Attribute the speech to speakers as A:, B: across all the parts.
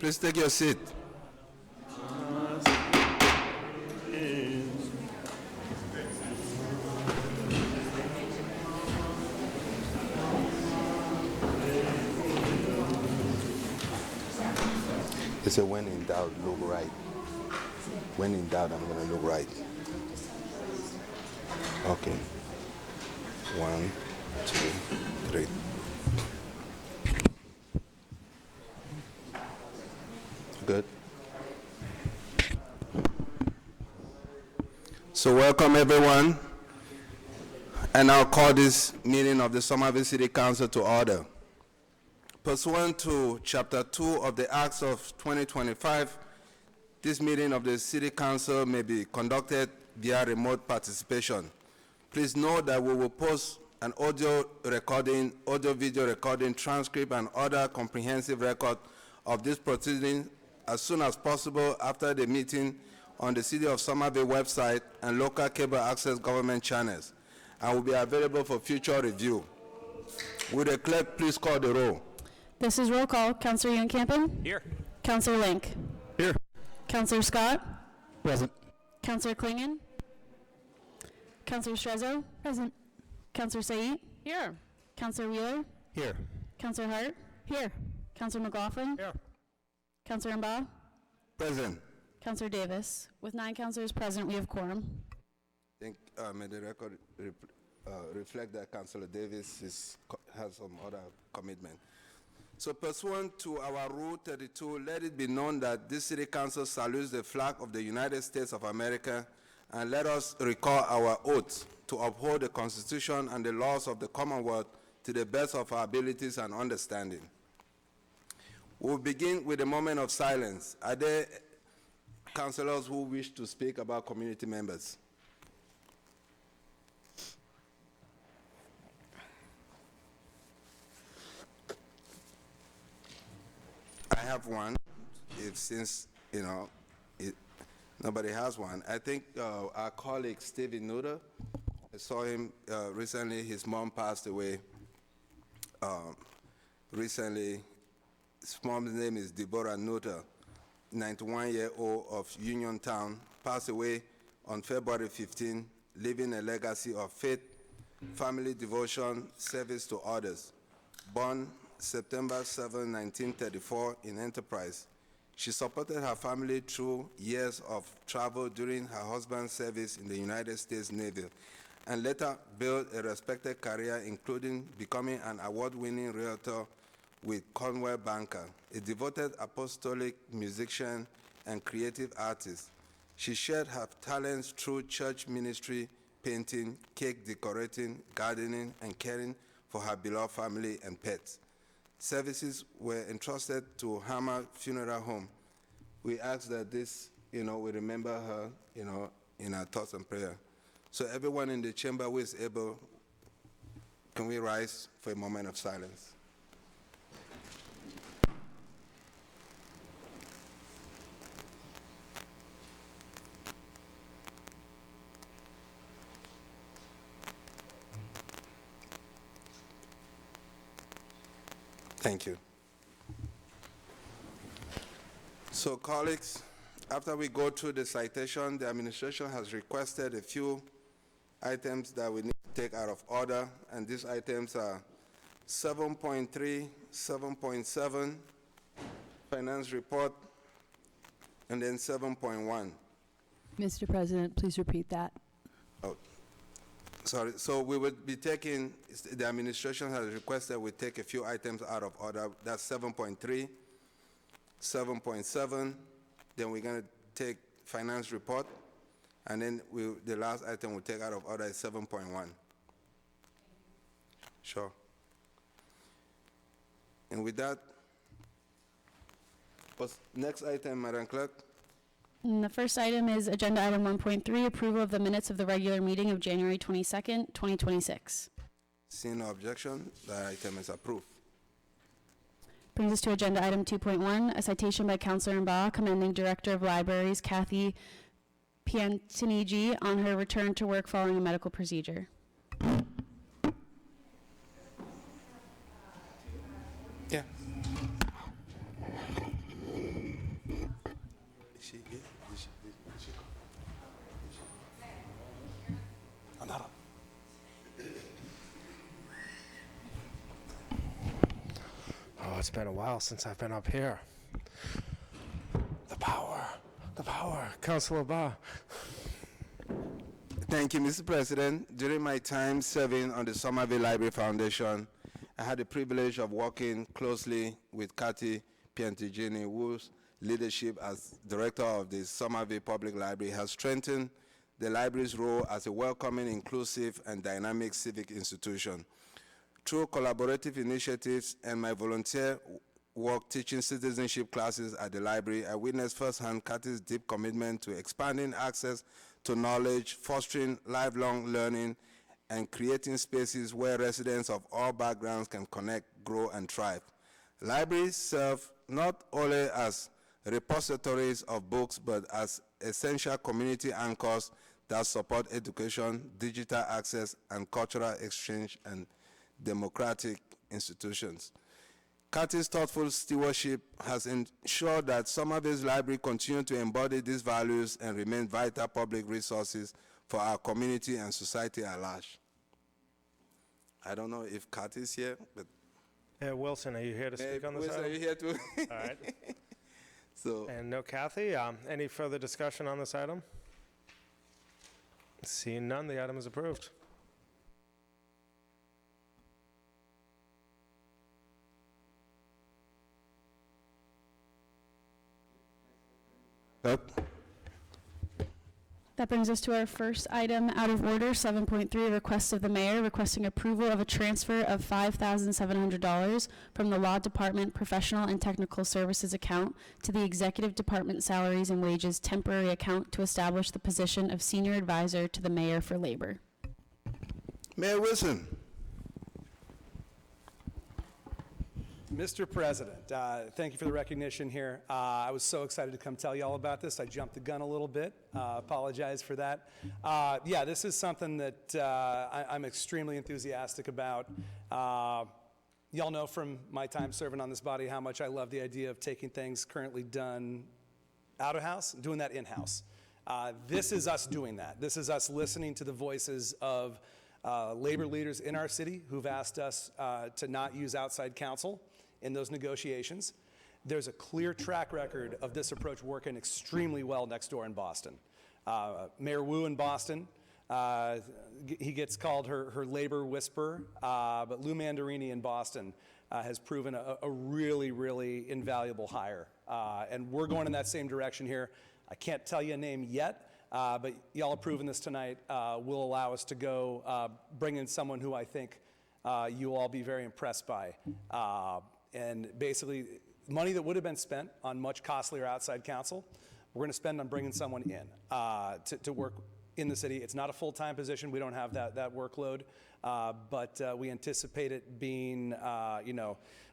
A: Please take your seat. It said, when in doubt, look right. When in doubt, I'm going to look right. Okay. 1, 2, 3. Good. So welcome everyone. And I'll call this meeting of the Somerville City Council to order. Pursuant to Chapter 2 of the Acts of 2025, this meeting of the City Council may be conducted via remote participation. Please note that we will post an audio video recording, transcript, and other comprehensive record of this proceeding as soon as possible after the meeting on the City of Somerville website and local cable access government channels, and will be available for future review. Will the clerk please call the roll?
B: This is roll call. Councillor Young-Campen?
C: Here.
B: Councillor Link?
C: Here.
B: Councillor Scott?
C: Present.
B: Councillor Klingon? Councillor Strezzo? Present. Councillor Said? Here. Councillor Wheeler?
C: Here.
B: Councillor Hart? Here. Councillor McLaughlin?
C: Here.
B: Councillor Mbaugh?
A: Present.
B: Councillor Davis? With 9 councillors present, we have quorum.
A: May the record reflect that Councillor Davis has some other commitment. So pursuant to our Rule 32, let it be known that this City Council salutes the flag of the United States of America, and let us recall our oath to uphold the Constitution and the laws of the Commonwealth to the best of our abilities and understanding. We'll begin with a moment of silence. Are there councillors who wish to speak about community members? I have one. Since nobody has one, I think our colleague Stephen Nutter, I saw him recently. His mom passed away recently. His mom's name is Deborah Nutter, 91-year-old of Uniontown, passed away on February 15, leaving a legacy of faith, family devotion, service to others. Born September 7, 1934 in Enterprise. She supported her family through years of travel during her husband's service in the United States Navy, and later built a respected career, including becoming an award-winning realtor with Conwell Banker, a devoted apostolic musician and creative artist. She shared her talents through church ministry, painting, cake decorating, gardening, and caring for her beloved family and pets. Services were entrusted to Hammer Funeral Home. We ask that this, we remember her, in our thoughts and prayer. So everyone in the chamber who is able, can we rise for a moment of silence? Thank you. So, colleagues, after we go through the citation, the administration has requested a few items that we need to take out of order, and these items are 7.3, 7.7, finance report, and then 7.1.
D: Mr. President, please repeat that.
A: Oh, sorry. So we would be taking, the administration has requested we take a few items out of order. That's 7.3, 7.7. Then we're going to take finance report. And then the last item we'll take out of order is 7.1. Sure. And with that, what's next item, Madam Clerk?
B: And the first item is agenda item 1.3, approval of the minutes of the regular meeting of January 22nd, 2026.
A: Seeing no objection, that item is approved.
B: Brings us to agenda item 2.1, a citation by Councillor Mbaugh commending Director of Libraries Kathy Piantinigi on her return to work following a medical procedure.
A: Yeah.
C: it's been a while since I've been up here. The power. Councilor Barr.
A: Thank you, Mr. President. During my time serving on the Somerville Library Foundation, I had the privilege of working closely with Kathy Piantigini, whose leadership as director of the Somerville Public Library has strengthened the library's role as a welcoming, inclusive, and dynamic civic institution. Through collaborative initiatives and my volunteer work teaching citizenship classes at the library, I witnessed firsthand Kathy's deep commitment to expanding access to knowledge, fostering lifelong learning, and creating spaces where residents of all backgrounds can connect, grow, and thrive. Libraries serve not only as repositories of books, but as essential community anchors that support education, digital access, and cultural exchange and democratic institutions. Kathy's thoughtful stewardship has ensured that Somerville's library continue to embody these values and remain vital public resources for our community and society at large. I don't know if Kathy's here, but
C: Wilson, are you here to speak on this
A: Wilson,
C: item?
A: are you here too?
C: All right.
A: So,
C: And no Kathy. Any further discussion on this item? Seeing none, the item is approved.
B: That brings us to our first item out of order, 7.3, request of the mayor requesting approval of a transfer of $5,700 from the Law Department Professional and Technical Services account to the Executive Department Salaries and Wages temporary account to establish the position of Senior Advisor to the Mayor for Labor.
A: Mayor Wilson.
E: Mr. President, thank you for the recognition here. I was so excited to come tell you all about this. I jumped the gun a little bit. Apologize for that. Yeah, this is something that I'm extremely enthusiastic about. Y'all know from my time serving on this body how much I love the idea of taking things currently done out of house, doing that in-house. This is us doing that. This is us listening to the voices of labor leaders in our city who've asked us to not use outside counsel in those negotiations. There's a clear track record of this approach working extremely well next door in Boston. Mayor Wu in Boston, he gets called her labor whisperer, but Lou Mandarini in Boston has proven a really, really invaluable hire. And we're going in that same direction here. I can't tell you a name yet, but y'all approving this tonight will allow us to go bring in someone who I think you will all be very impressed by. And basically, money that would have been spent on much costlier outside counsel, we're going to spend on bringing someone in to work in the city. It's not a full-time position. We don't have that workload, but we anticipate it being,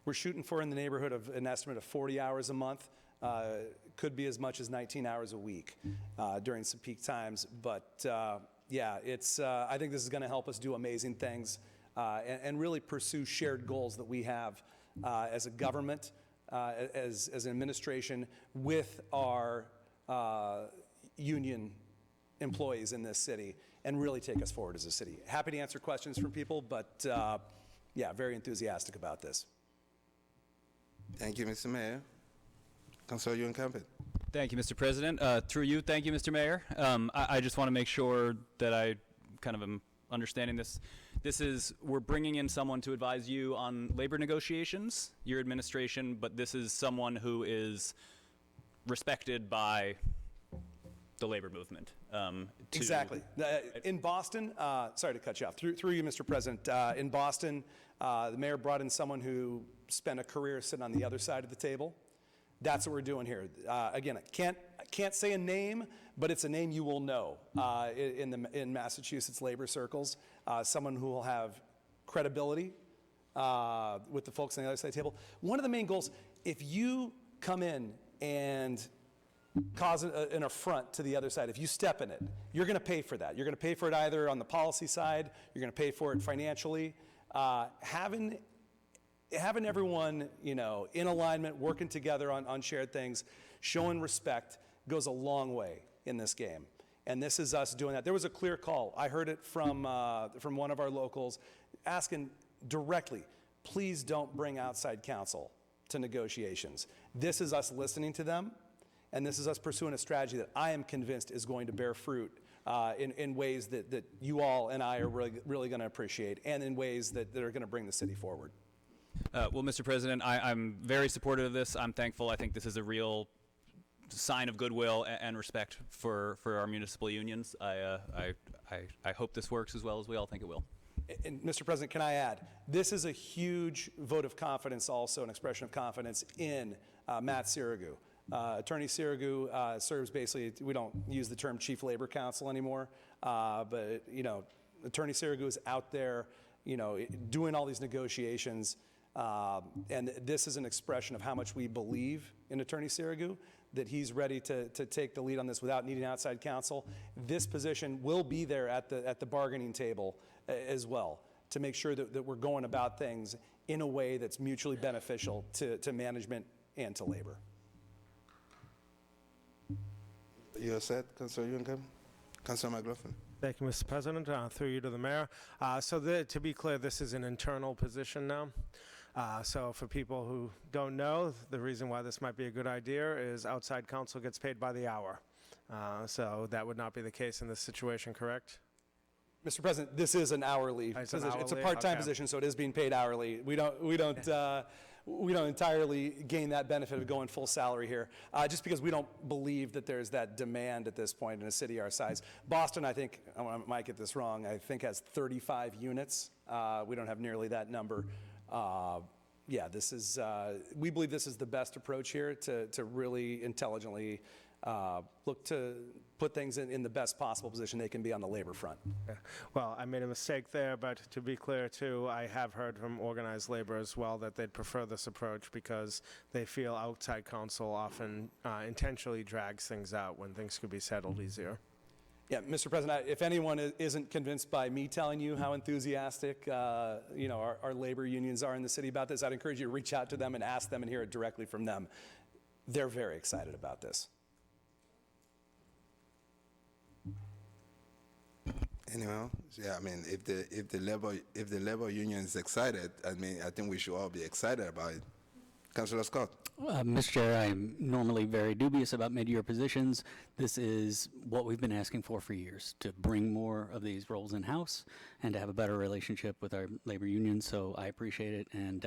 E: we're shooting for in the neighborhood of an estimate of 40 hours a month. Could be as much as 19 hours a week during some peak times. But yeah, I think this is going to help us do amazing things and really pursue shared goals that we have as a government, as an administration, with our union employees in this city, and really take us forward as a city. Happy to answer questions from people, but yeah, very enthusiastic about this.
A: Thank you, Mr. Mayor. Councilor Ewan Campbell.
F: Thank you, Mr. President. Through you, thank you, Mr. Mayor. I just want to make sure that I kind of am understanding this. We're bringing in someone to advise you on labor negotiations, your administration, but this is someone who is respected by the labor movement.
E: Exactly. In Boston, sorry to cut you off, through you, Mr. President, in Boston, the mayor brought in someone who spent a career sitting on the other side of the table. That's what we're doing here. Again, I can't say a name, but it's a name you will know in Massachusetts labor circles. Someone who will have credibility with the folks on the other side of the table. One of the main goals, if you come in and cause an affront to the other side, if you step in it, you're going to pay for that. You're going to pay for it either on the policy side, you're going to pay for it financially. Having everyone, in alignment, working together on shared things, showing respect goes a long way in this game. And this is us doing that. There was a clear call. I heard it from one of our locals asking directly, please don't bring outside counsel to negotiations. This is us listening to them, and this is us pursuing a strategy that I am convinced is going to bear fruit in ways that you all and I are really going to appreciate, and in ways that are going to bring the city forward.
F: Well, Mr. President, I'm very supportive of this. I'm thankful. I think this is a real sign of goodwill and respect for our municipal unions. I hope this works as well as we all think it will.
E: And Mr. President, can I add, this is a huge vote of confidence, also an expression of confidence in Matt Sirigu. Attorney Sirigu serves basically, we don't use the term Chief Labor Counsel anymore, but, you know, Attorney Sirigu is out there, you know, doing all these negotiations, and this is an expression of how much we believe in Attorney Sirigu, that he's ready to take the lead on this without needing outside counsel. This position will be there at the bargaining table as well, to make sure that we're going about things in a way that's mutually beneficial to management and to labor.
A: You're set, Councilor Yunkem? Councilor McLaughlin?
C: Thank you, Mr. President. Through you to the mayor. To be clear, this is an internal position now. So for people who don't know, the reason why this might be a good idea is outside counsel gets paid by the hour. So that would not be the case in this situation, correct?
E: Mr. President, this is an hourly position. It's a part-time position, so it is being paid hourly. We don't entirely gain that benefit of going full salary here, just because we don't believe that there's that demand at this point in a city our size. Boston, I think, I might get this wrong, I think has 35 units. We don't have nearly that number. Yeah, this is, we believe this is the best approach here to really intelligently look to put things in the best possible position they can be on the labor front.
C: Yeah. Well, I made a mistake there, but to be clear, too, I have heard from organized labor as well that they'd prefer this approach because they feel outside counsel often intentionally drags things out when things could be settled easier.
E: Yeah, Mr. President, if anyone isn't convinced by me telling you how enthusiastic you know, our labor unions are in the city about this, I'd encourage you to reach out to them and ask them and hear it directly from them. They're very excited about this.
A: Anyone else? Yeah, I mean, if the labor union is excited, I mean, I think we should all be excited about it. Councilor Scott.
G: Mr. Chair, I'm normally very dubious about mid-year positions. This is what we've been asking for years, to bring more of these roles in-house and to have a better relationship with our labor unions, so I appreciate it, and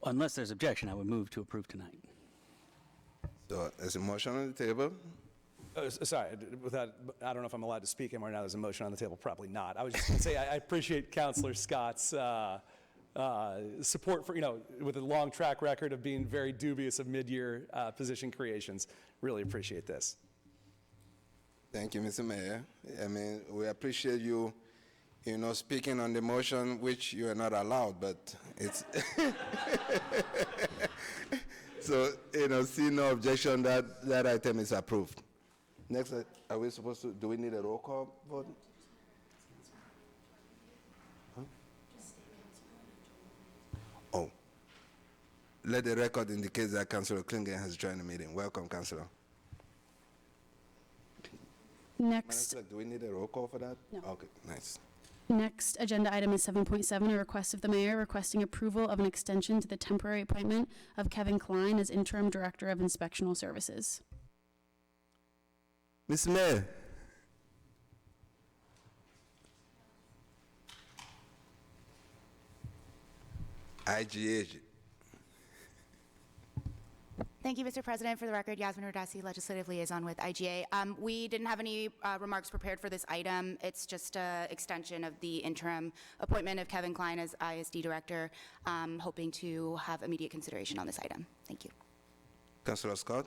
G: unless there's objection, I would move to approve tonight.
A: So there's a motion on the table.
E: Sorry, I don't know if I'm allowed to speak anymore now. There's a motion on the table. Probably not. I was just going to say I appreciate Councilor Scott's support for, you know, with a long track record of being very dubious of mid-year position creations. Really appreciate this.
A: Thank you, Mr. Mayor. I mean, we appreciate you, you know, speaking on the motion, which you are not allowed, but it's so, you know, see no objection, that item is approved. Next, are we supposed to, do we need a roll call vote? Huh? Oh. Let the record indicate that Councilor Klingen has joined the meeting. Welcome, Councilor.
B: Next,
A: Do we need a roll call for that?
B: No.
A: Okay, nice.
B: next agenda item is 7.7, a request of the mayor requesting approval of an extension to the temporary appointment of Kevin Klein as interim director of inspectional services.
A: Mr. Mayor. IGA.
H: Thank you, Mr. President. For the record, Yasmin Rodasi, Legislative Liaison with IGA. We didn't have any remarks prepared for this item. It's just an extension of the interim appointment of Kevin Klein as ISD Director, hoping to have immediate consideration on this item. Thank you.
A: Councilor Scott.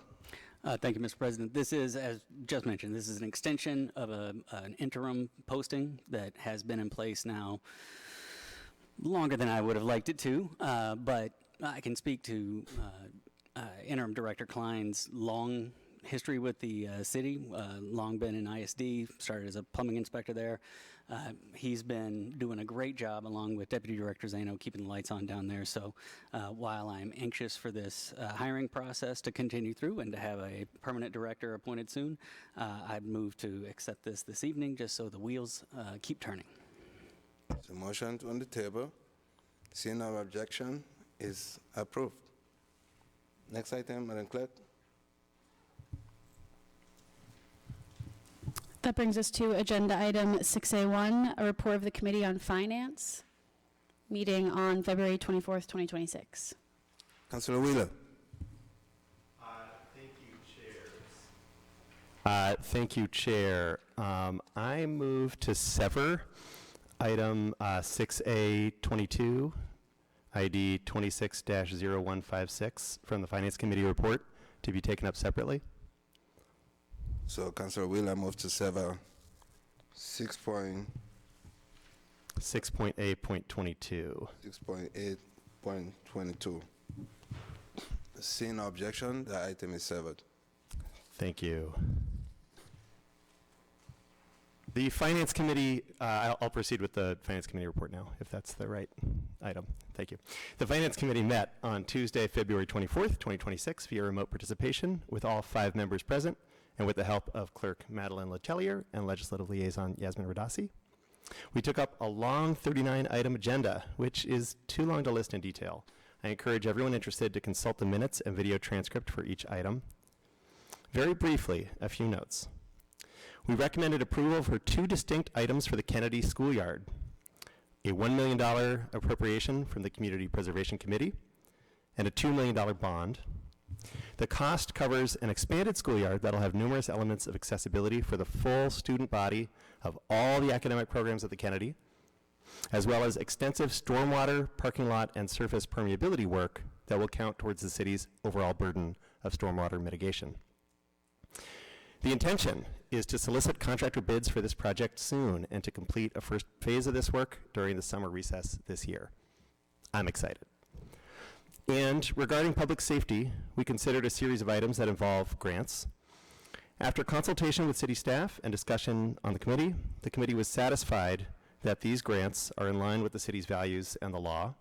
G: Thank you, Mr. President. This is, as just mentioned, this is an extension of an interim posting that has been in place now longer than I would have liked it to, but I can speak to Interim Director Klein's long history with the city, long been in ISD, started as a plumbing inspector there. He's been doing a great job along with Deputy Director Zano, keeping the lights on down there. So while I'm anxious for this hiring process to continue through and to have a permanent director appointed soon, I'd move to accept this evening just so the wheels keep turning.
A: So motion on the table. Seeing no objection, is approved. Next item, Madam Clerk.
B: That brings us to agenda item 6A1, a report of the Committee on Finance, meeting on February 24th, 2026.
A: Councilor Wheeler.
I: Thank you, Chair. I move to sever item 6A22, ID 26-0156 from the Finance Committee report to be taken up separately.
A: So Councilor Wheeler moved to sever
I: 6.8.22.
A: 6.8.22. Seeing no objection, the item is severed.
I: Thank you. The Finance Committee, I'll proceed with the Finance Committee report now, if that's the right item. Thank you. The Finance Committee met on Tuesday, February 24th, 2026, via remote participation with all 5 members present and with the help of Clerk Madeline Letelier and Legislative Liaison Yasmin Radasi. We took up a long 39-item agenda, which is too long to list in detail. I encourage everyone interested to consult the minutes and video transcript for each item. Very briefly, a few notes. We recommended approval for 2 distinct items for the Kennedy Schoolyard: a $1 million appropriation from the Community Preservation Committee and a $2 million bond. The cost covers an expanded schoolyard that'll have numerous elements of accessibility for the full student body of all the academic programs at the Kennedy, as well as extensive stormwater, parking lot, and surface permeability work that will count towards the city's overall burden of stormwater mitigation. The intention is to solicit contractor bids for this project soon and to complete a first phase of this work during the summer recess this year. I'm excited. And regarding public safety, we considered a series of items that involve grants. After consultation with city staff and discussion on the committee was satisfied that these grants are in line with the city's values and the law.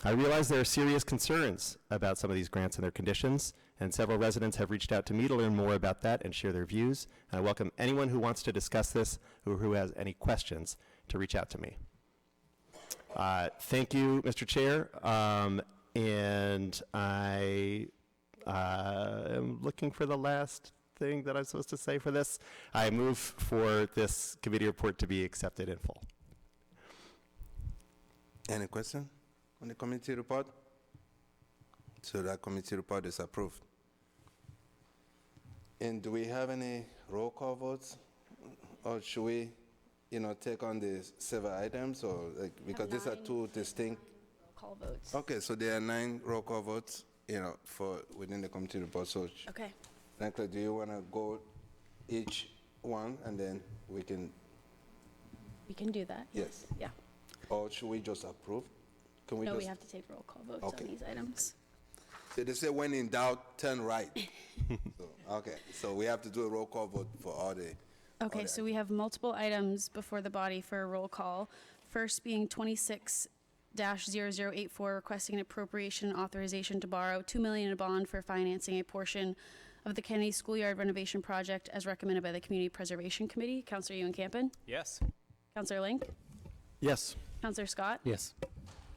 I: I realize there are serious concerns about some of these grants and their conditions, and several residents have reached out to me to learn more about that and share their views. And I welcome anyone who wants to discuss this or who has any questions to reach out to me. Thank you, Mr. Chair. And I am looking for the last thing that I'm supposed to say for this. I move for this committee report to be accepted in full.
A: Any question on the committee report? So that committee report is approved. And do we have any roll call votes? Or should we, take on the several items, or because these are 2 distinct?
B: Roll call votes.
A: Okay, so there are 9 roll call votes, for within the committee report. So,
B: Okay.
A: Frankly, do you want to go each one and then we can?
B: We can do that.
A: Yes.
B: Yeah.
A: Or should we just approve? Can we
B: No,
A: just?
B: we have to take roll call votes
A: Okay.
B: on these items.
A: So they say when in doubt, turn right. So we have to do a roll call vote for all the.
B: Okay, so we have multiple items before the body for a roll call. First being 26-0084, requesting an appropriation and authorization to borrow $2 million in a bond for financing a portion of the Kennedy Schoolyard renovation project as recommended by the Community Preservation Committee. Councilor Ewan Campen?
F: Yes.
B: Councilor Link?
I: Yes.
B: Councilor Scott?
G: Yes.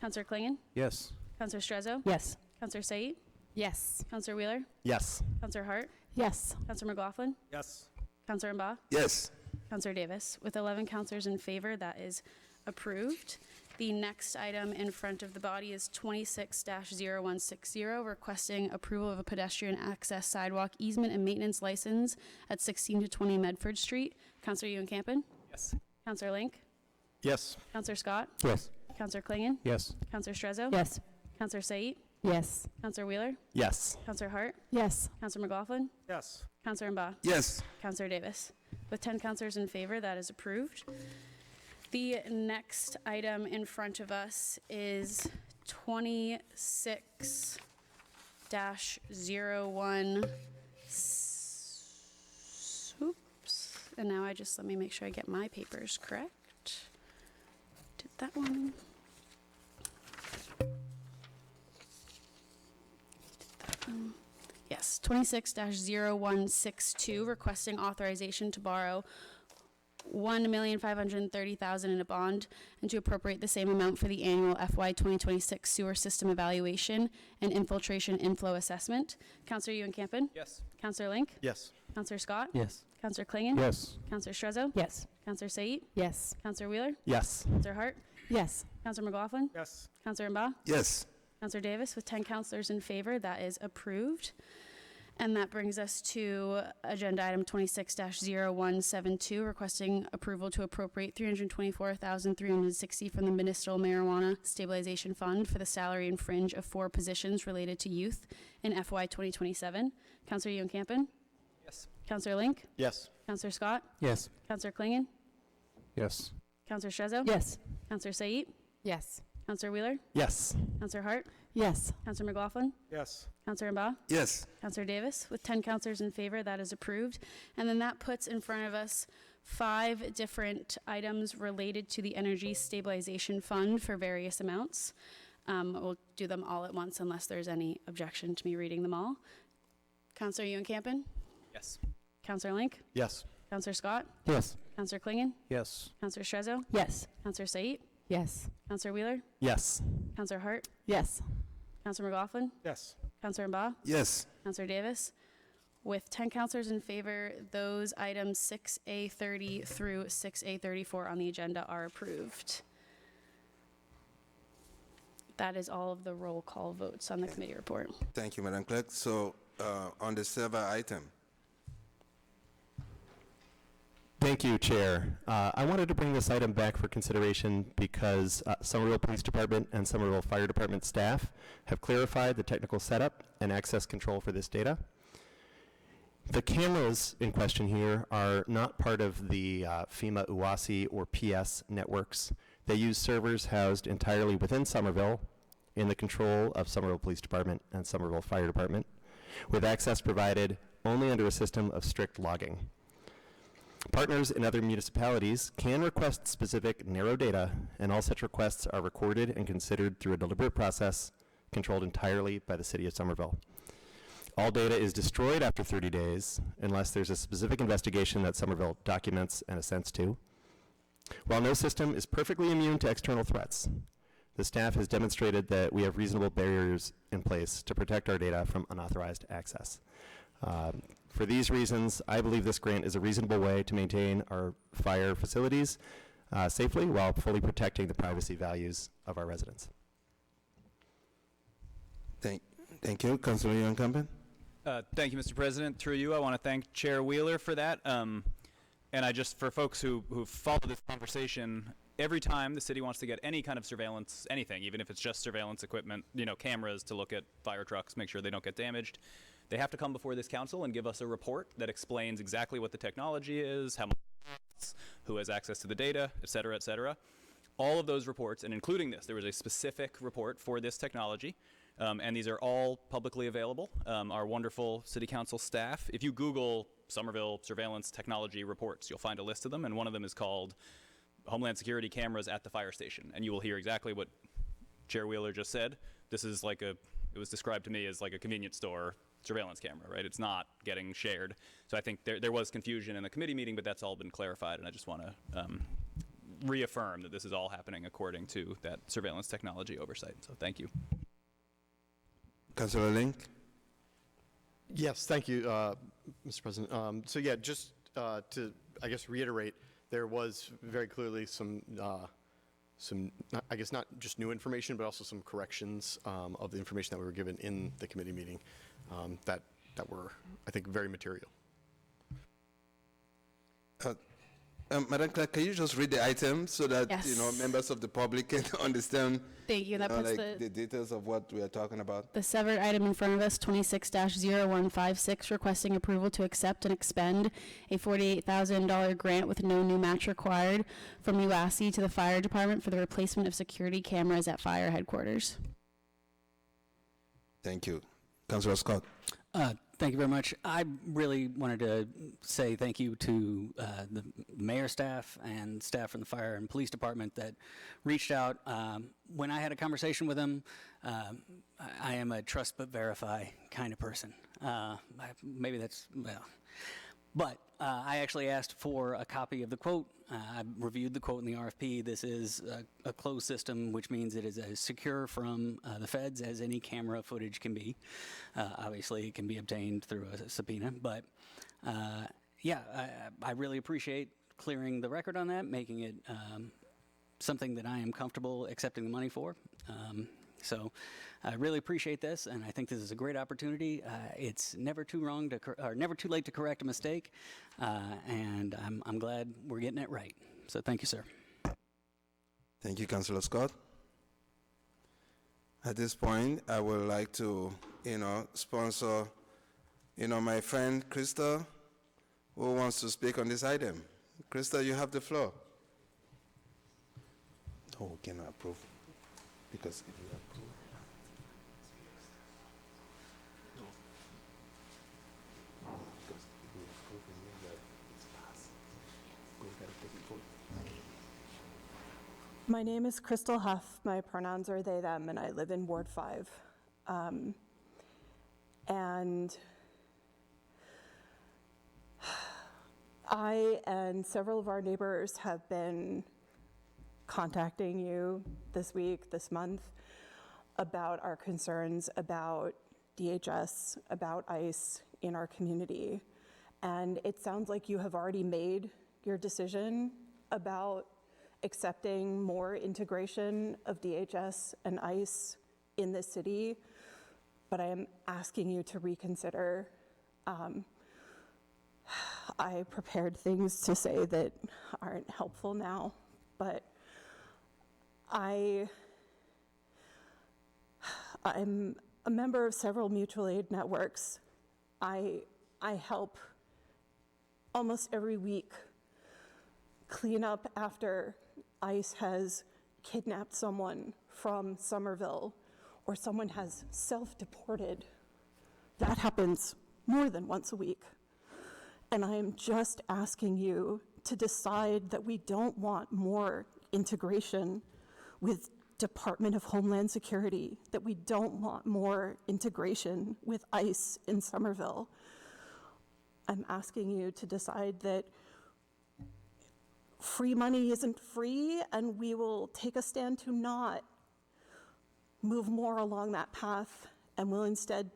B: Councilor Klingon?
I: Yes.
B: Councilor Strezzo?
D: Yes.
B: Councilor Said?
D: Yes.
B: Councilor Wheeler?
I: Yes.
B: Councilor Hart?
D: Yes.
B: Councilor McLaughlin?
C: Yes.
B: Councilor Mbaugh?
A: Yes.
B: Councilor Davis. With 11 councilors in favor, that is approved. The next item in front of the body is 26-0160, requesting approval of a pedestrian access sidewalk easement and maintenance license at 16 to 20 Medford Street. Councilor Ewan Campen?
F: Yes.
B: Councilor Link?
I: Yes.
B: Councilor Scott?
I: Yes.
B: Councilor Klingon?
I: Yes.
B: Councilor Strezzo?
D: Yes.
B: Councilor Said?
D: Yes.
B: Councilor Wheeler?
I: Yes.
B: Councilor Hart?
D: Yes.
B: Councilor McLaughlin?
C: Yes.
B: Councilor Mbaugh?
A: Yes.
B: Councilor Davis. With 10 councilors in favor, that is approved. The next item in front of us is 26-01. Oops. And now let me make sure I get my papers correct. Did that one. Yes, 26-0162, requesting authorization to borrow $1,530,000 in a bond, and to appropriate the same amount for the annual FY 2026 sewer system evaluation and infiltration inflow assessment. Councillor Ewan-Campen?
F: Yes.
B: Councillor Link?
I: Yes.
B: Councillor Scott?
G: Yes.
B: Councillor Klingon?
I: Yes.
B: Councillor Strezzo?
D: Yes.
B: Councillor Said?
D: Yes.
B: Councillor Wheeler?
I: Yes.
B: Councillor Hart?
D: Yes.
B: Councillor McLaughlin?
C: Yes.
B: Councillor Mba?
A: Yes.
B: Councillor Davis, with 10 councillors in favor, that is approved. And that brings us to agenda item 26-0172, requesting approval to appropriate $324,360 from the Medicinal Marijuana Stabilization Fund for the salary and fringe of 4 positions related to youth in FY 2027. Councillor Ewan-Campen?
F: Yes.
B: Councillor Link?
I: Yes.
B: Councillor Scott?
I: Yes.
B: Councillor Klingon?
I: Yes.
B: Councillor Strezzo?
D: Yes.
B: Councillor Said?
D: Yes.
B: Councillor Wheeler?
I: Yes.
B: Councillor Hart?
D: Yes.
B: Councillor McLaughlin?
C: Yes.
B: Councillor Mba?
A: Yes.
B: Councillor Davis, with 10 councillors in favor, that is approved. And then that puts in front of us 5 different items related to the Energy Stabilization Fund for various amounts. We'll do them all at once unless there's any objection to me reading them all. Councillor Ewan-Campen?
F: Yes.
B: Councillor Link?
I: Yes.
B: Councillor Scott?
I: Yes.
B: Councillor Klingon?
I: Yes.
B: Councillor Strezzo?
D: Yes.
B: Councillor Said?
D: Yes.
B: Councillor Wheeler?
I: Yes.
B: Councillor Hart?
D: Yes.
B: Councillor McLaughlin?
C: Yes.
B: Councillor Mba?
A: Yes.
B: Councillor Davis? With 10 councillors in favor, those items 6A30 through 6A34 on the agenda are approved. That is all of the roll call votes on the committee report.
A: Thank you, Madam Clerk. So, on the server item.
I: Thank you, Chair. I wanted to bring this item back for consideration because Somerville Police Department and Somerville Fire Department staff have clarified the technical setup and access control for this data. The cameras in question here are not part of the FEMA UASI or PS networks. They use servers housed entirely within Somerville in the control of Somerville Police Department and Somerville Fire Department, with access provided only under a system of strict logging. Partners in other municipalities can request specific narrow data, and all such requests are recorded and considered through a deliberate process controlled entirely by the City of Somerville. All data is destroyed after 30 days unless there's a specific investigation that Somerville documents and assents to. While no system is perfectly immune to external threats, the staff has demonstrated that we have reasonable barriers in place to protect our data from unauthorized access. For these reasons, I believe this grant is a reasonable way to maintain our fire facilities safely while fully protecting the privacy values of our residents.
A: Thank you. Councillor Ewan-Campen?
F: Thank you, Mr. President. Through you, I want to thank Chair Wheeler for that. And I just, for folks who follow this conversation, every time the city wants to get any kind of surveillance, anything, even if it's just surveillance equipment, you know, cameras to look at fire trucks, make sure they don't get damaged, they have to come before this council and give us a report that explains exactly what the technology is, how much it costs, who has access to the data, et cetera, et cetera. All of those reports, and including this, there was a specific report for this technology. And these are all publicly available. Our wonderful city council staff, if you Google Somerville surveillance technology reports, you'll find a list of them, and one of them is called Homeland Security Cameras at the Fire Station. And you will hear exactly what Chair Wheeler just said. This is like it was described to me as like a convenience store surveillance camera, right? It's not getting shared. So I think there was confusion in the committee meeting, but that's all been clarified, and I just want to reaffirm that this is all happening according to that surveillance technology oversight. So thank you.
A: Councillor Link?
J: Yes, thank you, Mr. President. So yeah, just to, I guess, reiterate, there was very clearly some, I guess not just new information, but also some corrections of the information that we were given in the committee meeting that were, I think, very material.
A: Madam Clerk, can you just read the item so that
B: Yes.
A: members of the public can understand
B: Thank you. That puts
A: the details of what we are talking about?
B: the severed item in front of us, 26-0156, requesting approval to accept and expend a $48,000 grant with no new match required from UASI to the fire department for the replacement of security cameras at fire headquarters.
A: Thank you. Councillor Scott?
G: Thank you very much. I really wanted to say thank you to the mayor staff and staff from the fire and police department that reached out. When I had a conversation with them, I am a trust but verify kind of person. Maybe that's, well, But I actually asked for a copy of the quote. I reviewed the quote in the RFP. This is a closed system, which means it is as secure from the feds as any camera footage can be. Obviously, it can be obtained through a subpoena, but yeah, I really appreciate clearing the record on that, making it something that I am comfortable accepting the money for. So I really appreciate this, and I think this is a great opportunity. It's never too wrong to, or never too late to correct a mistake, and I'm glad we're getting it right. So thank you, sir.
A: Thank you, Councillor Scott. At this point, I would like to, sponsor, my friend Krista, who wants to speak on this item. Krista, you have the floor. Oh, we cannot approve, because if you approve, no. Because if we approve, it means that it's passed. We gotta take it forward.
K: My name is Crystal Huff. My pronouns are they, them, and I live in Ward 5. And I and several of our neighbors have been contacting you this week, this month, about our concerns about DHS, about ICE in our community. And it sounds like you have already made your decision about accepting more integration of DHS and ICE in this city, but I am asking you to reconsider. I prepared things to say that aren't helpful now, but I'm a member of several mutual aid networks. I help almost every week clean up after ICE has kidnapped someone from Somerville or someone has self-deported. That happens more than once a week. And I am just asking you to decide that we don't want more integration with Department of Homeland Security, that we don't want more integration with ICE in Somerville. I'm asking you to decide that free money isn't free, and we will take a stand to not move more along that path, and will instead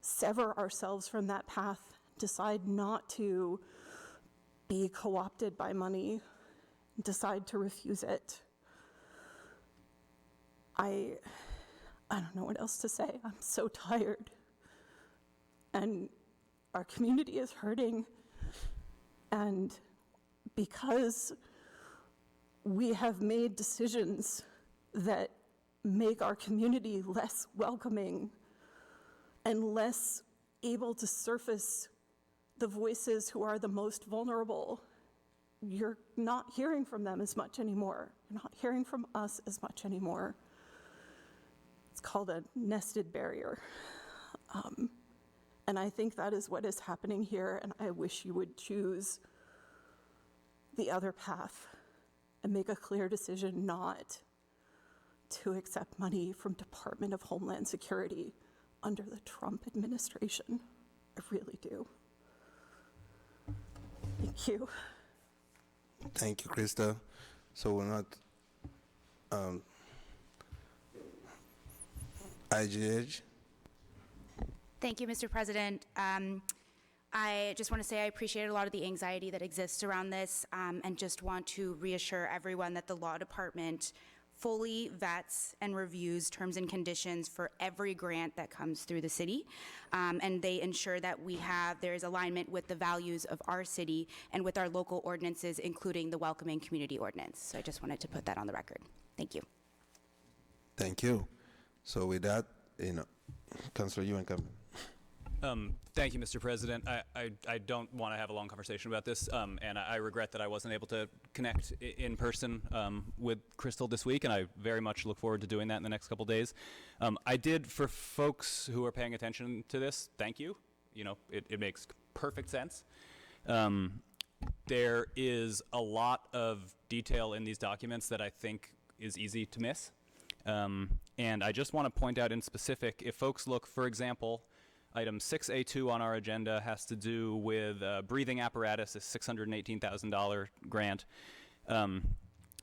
K: sever ourselves from that path, decide not to be co-opted by money, decide to refuse it. I don't know what else to say. I'm so tired. And our community is hurting. And because we have made decisions that make our community less welcoming and less able to surface the voices who are the most vulnerable, you're not hearing from them as much anymore. You're not hearing from us as much anymore. It's called a nested barrier. And I think that is what is happening here, and I wish you would choose the other path and make a clear decision not to accept money from Department of Homeland Security under the Trump administration. I really do. Thank you.
A: Thank you, Krista. So we're not, IGH.
H: Thank you, Mr. President. I just want to say I appreciate a lot of the anxiety that exists around this, and just want to reassure everyone that the law department fully vets and reviews terms and conditions for every grant that comes through the city, and they ensure that there is alignment with the values of our city and with our local ordinances, including the Welcoming Community Ordinance. So I just wanted to put that on the record. Thank you.
A: Thank you. So with that, Councillor Ewan, come.
F: Thank you, Mr. President. I don't want to have a long conversation about this, and I regret that I wasn't able to connect in person with Crystal this week, and I very much look forward to doing that in the next couple days. I did, for folks who are paying attention to this, thank you. It makes perfect sense. There is a lot of detail in these documents that I think is easy to miss. And I just want to point out in specific, if folks look, for example, Item 6A2 on our agenda has to do with breathing apparatus, a $618,000 grant.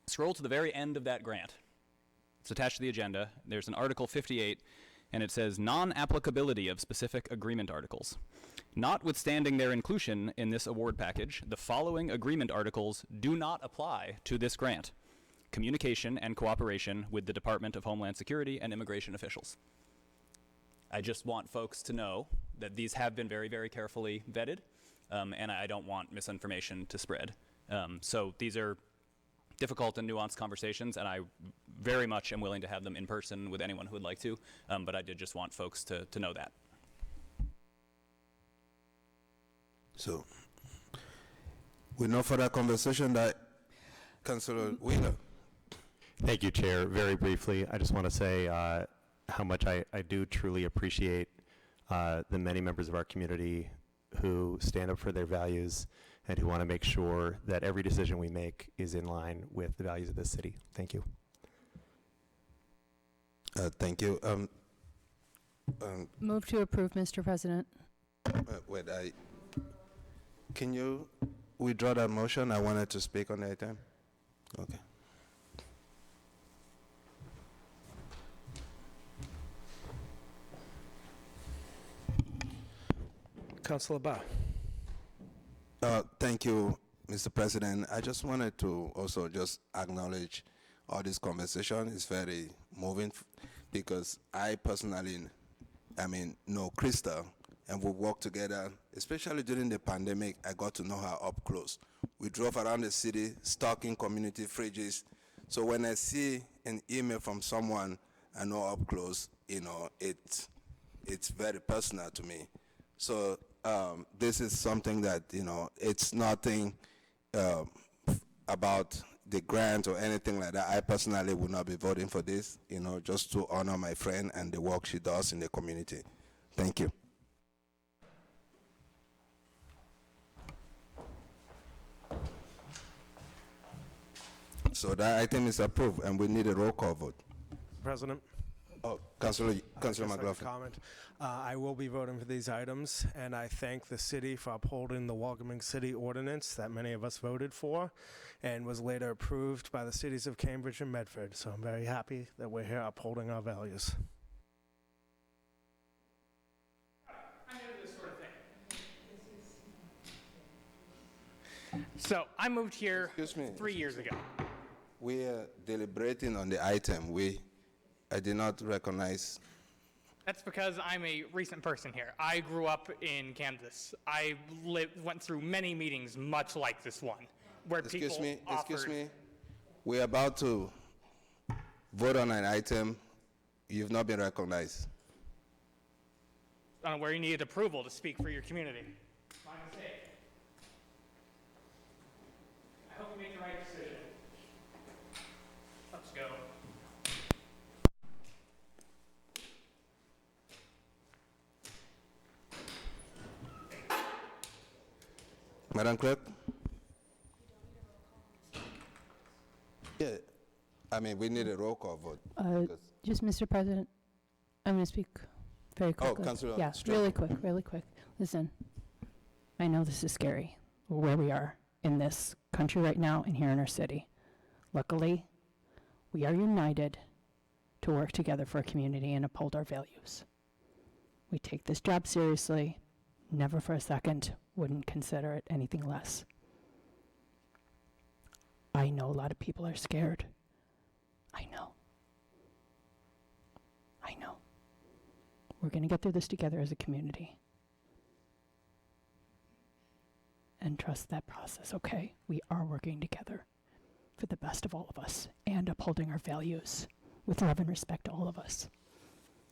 F: Scroll to the very end of that grant. It's attached to the agenda. There's an Article 58, and it says non-applicability of specific agreement articles. Notwithstanding their inclusion in this award package, the following agreement articles do not apply to this grant: communication and cooperation with the Department of Homeland Security and immigration officials. I just want folks to know that these have been very, very carefully vetted, and I don't want misinformation to spread. So these are difficult and nuanced conversations, and I very much am willing to have them in person with anyone who would like to, but I did just want folks to know that.
A: So, with no further conversation, that Councillor Wheeler.
I: Thank you, Chair. Very briefly, I just want to say how much I do truly appreciate the many members of our community who stand up for their values and who want to make sure that every decision we make is in line with the values of this city. Thank you.
A: Thank you.
D: Move to approve, Mr. President.
A: Wait, can you withdraw that motion? I wanted to speak on the item. Okay.
C: Councilor Ba.
A: Thank you, Mr. President. I just wanted to also just acknowledge all this conversation is very moving because I personally, know Krista, and we work together, especially during the pandemic. I got to know her up close. We drove around the city, stocking community fridges. So when I see an email from someone I know up close, it's very personal to me. So this is something that, it's nothing about the grant or anything like that. I personally would not be voting for this, just to honor my friend and the work she does in the community. Thank you. So that item is approved, and we need a roll call vote.
C: President.
A: Oh, Councillor
C: Just like a
A: McLaughlin.
C: comment. I will be voting for these items, and I thank the city for upholding the Welcoming City Ordinance that many of us voted for and was later approved by the cities of Cambridge and Medford. So I'm very happy that we're here upholding our values.
L: I know this sort of thing. So I moved here 3 years ago.
A: We are deliberating on the item. I did not recognize.
L: That's because I'm a recent person here. I grew up in Kansas. I went through many meetings much like this one, where
A: Excuse
L: people
A: me. We're about to vote on an item. You've not been recognized.
L: where you needed approval to speak for your community. My mistake. I hope you make the right decision. Let's go.
A: Madam Clerk? Yeah, we need a roll call vote.
D: Just, Mr. President, I'm going to speak very quickly.
A: Councilor
D: Yeah,
A: Strang.
D: really quick. Listen, I know this is scary, where we are in this country right now and here in our city. Luckily, we are united to work together for our community and uphold our values. We take this job seriously, never for a second wouldn't consider it anything less. I know a lot of people are scared. I know. We're going to get through this together as a community. And trust that process, okay? We are working together for the best of all of us and upholding our values with love and respect to all of us.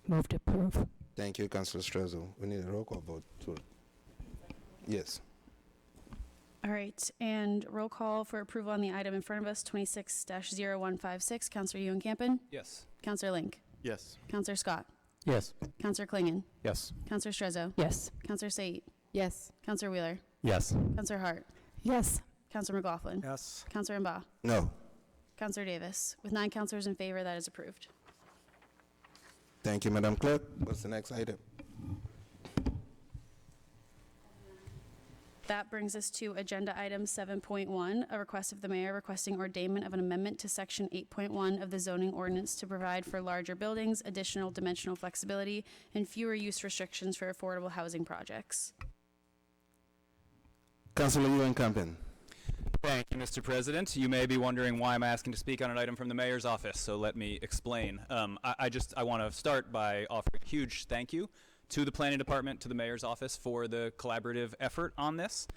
D: Move to approve.
A: Thank you, Councilor Strezo. We need a roll call vote too. Yes.
B: All right, and roll call for approval on the item in front of us, 26-0156. Councilor Ewan-Campen?
F: Yes.
B: Councilor Link?
J: Yes.
B: Councilor Scott?
I: Yes.
B: Councilor Klingon?
I: Yes.
B: Councilor Strezzo?
D: Yes.
B: Councilor Sait?
D: Yes.
B: Councilor Wheeler?
I: Yes.
B: Councilor Hart?
D: Yes.
B: Councilor McLaughlin?
C: Yes.
B: Councilor Mba?
A: No.
B: Councilor Davis? With 9 councilors in favor, that is approved.
A: Thank you, Madam Clerk. What's the next item?
B: That brings us to agenda item 7.1, a request of the mayor requesting ordainment of an amendment to section 8.1 of the zoning ordinance to provide for larger buildings, additional dimensional flexibility, and fewer use restrictions for affordable housing projects.
A: Councilor Ewan Campin.
F: Thank you, Mr. President. You may be wondering why I'm asking to speak on an item from the mayor's office, so let me explain. I want to start by offering a huge thank you to the planning department, to the mayor's office for the collaborative effort on this.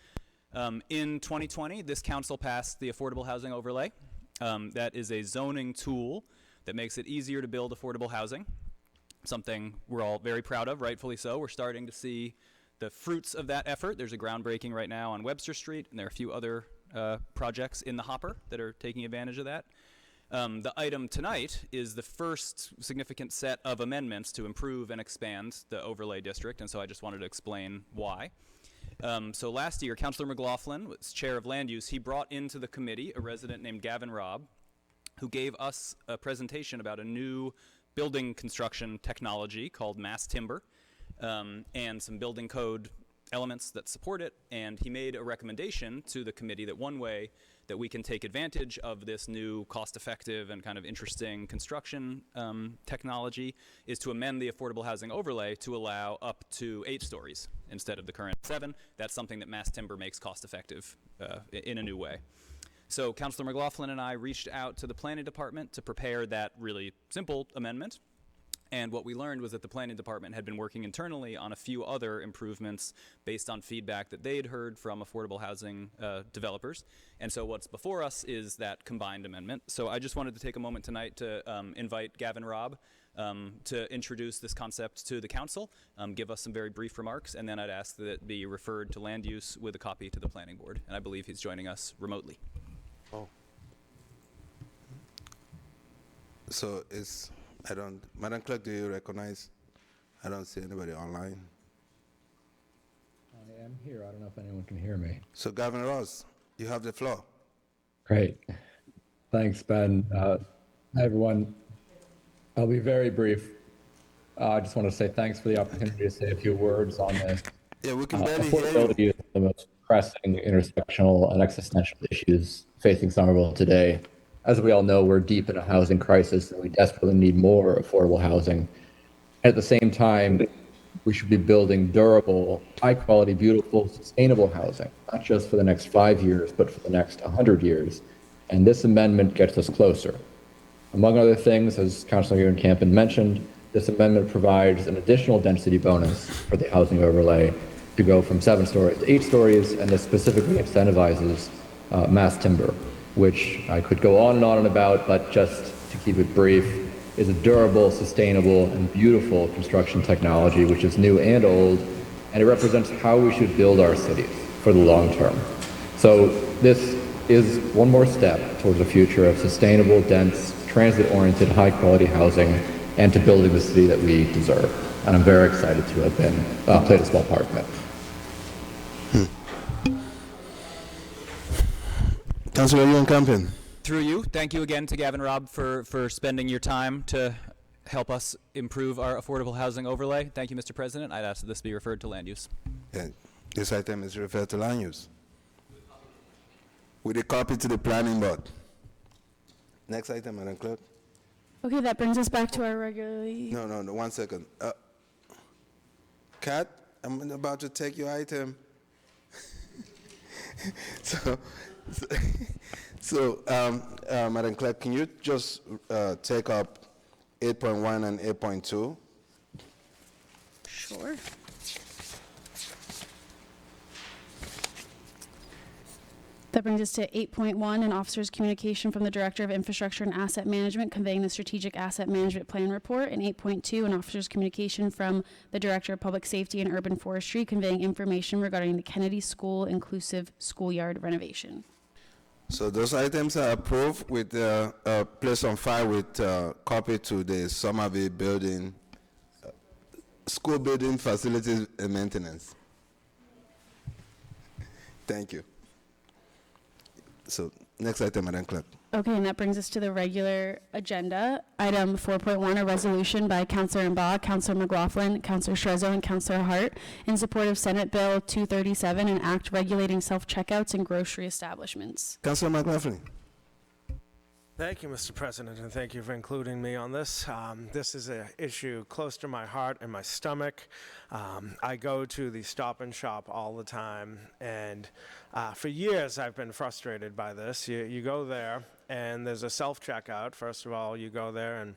F: In 2020, this council passed the affordable housing overlay. That is a zoning tool that makes it easier to build affordable housing, something we're all very proud of, rightfully so. We're starting to see the fruits of that effort. There's a groundbreaking right now on Webster Street, and there are a few other projects in the hopper that are taking advantage of that. The item tonight is the first significant set of amendments to improve and expand the overlay district, and so I just wanted to explain why. So last year, Councilor McLaughlin was chair of land use. He brought into the committee a resident named Gavin Robb, who gave us a presentation about a new building construction technology called mass timber, and some building code elements that support it, and he made a recommendation to the committee that one way that we can take advantage of this new cost-effective and kind of interesting construction technology is to amend the affordable housing overlay to allow up to 8 stories instead of the current 7. That's something that mass timber makes cost-effective in a new way. So Councilor McLaughlin and I reached out to the planning department to prepare that really simple amendment. And what we learned was that the planning department had been working internally on a few other improvements based on feedback that they'd heard from affordable housing developers. And so what's before us is that combined amendment. So I just wanted to take a moment tonight to invite Gavin Robb to introduce this concept to the council, give us some very brief remarks, and then I'd ask that it be referred to land use with a copy to the planning board. And I believe he's joining us remotely.
A: Oh. So it's... Madam Clerk, do you recognize? I don't see anybody online.
M: I am here. I don't know if anyone can hear me.
A: So Gavin Ross, you have the floor.
M: Great. Thanks, Ben. Hi, everyone. I'll be very brief. I just want to say thanks for the opportunity to say a few words on this.
A: Yeah, we can barely hear you.
M: Affordability is the most pressing intersectional and existential issues facing Somerville today. As we all know, we're deep in a housing crisis and we desperately need more affordable housing. At the same time, we should be building durable, high quality, beautiful, sustainable housing, not just for the next 5 years, but for the next 100 years. And this amendment gets us closer. Among other things, as Councilor Ewan Campin mentioned, this amendment provides an additional density bonus for the housing overlay to go from 7 stories to 8 stories, and this specifically incentivizes mass timber, which I could go on and about, but just to keep it brief, is a durable, sustainable, and beautiful construction technology, which is new and old, and it represents how we should build our cities for the long term. So this is one more step towards a future of sustainable, dense, transit-oriented, high-quality housing, and to building the city that we deserve. And I'm very excited to have been played a small part in it.
A: Councilor Ewan Campin.
F: Through you, thank you again to Gavin Robb for spending your time to help us improve our affordable housing overlay. Thank you, Mr. President. I'd ask that this be referred to land use.
A: Yeah, this item is referred to land use. With a copy to the planning board. Next item, Madam Clerk.
B: Okay, that brings us back to our regularly...
A: No, 1 second. Kat, I'm about to take your item. Madam Clerk, can you just take up 8.1 and 8.2?
B: Sure. That brings us to 8.1, an officer's communication from the Director of Infrastructure and Asset Management conveying the Strategic Asset Management Plan report, and 8.2, an officer's communication from the Director of Public Safety and Urban Forestry conveying information regarding the Kennedy School inclusive schoolyard renovation.
A: So those items are approved with placed on file with copy to the Somerville building, school building facilities and maintenance. Thank you. So Next item, Madam Clerk.
B: Okay, and that brings us to the regular agenda. Item 4.1, a resolution by Councilor Mbaugh, Councilor McLaughlin, Councilor Scherzo, and Councilor Hart in support of Senate Bill 237, an act regulating self-checkouts in grocery establishments.
A: Councilor McLaughlin.
C: Thank you, Mr. President, and thank you for including me on this. This is an issue close to my heart and my stomach. I go to the Stop and Shop all the time, and for years I've been frustrated by this. You go there, and there's a self-checkout. First of all, you go there, and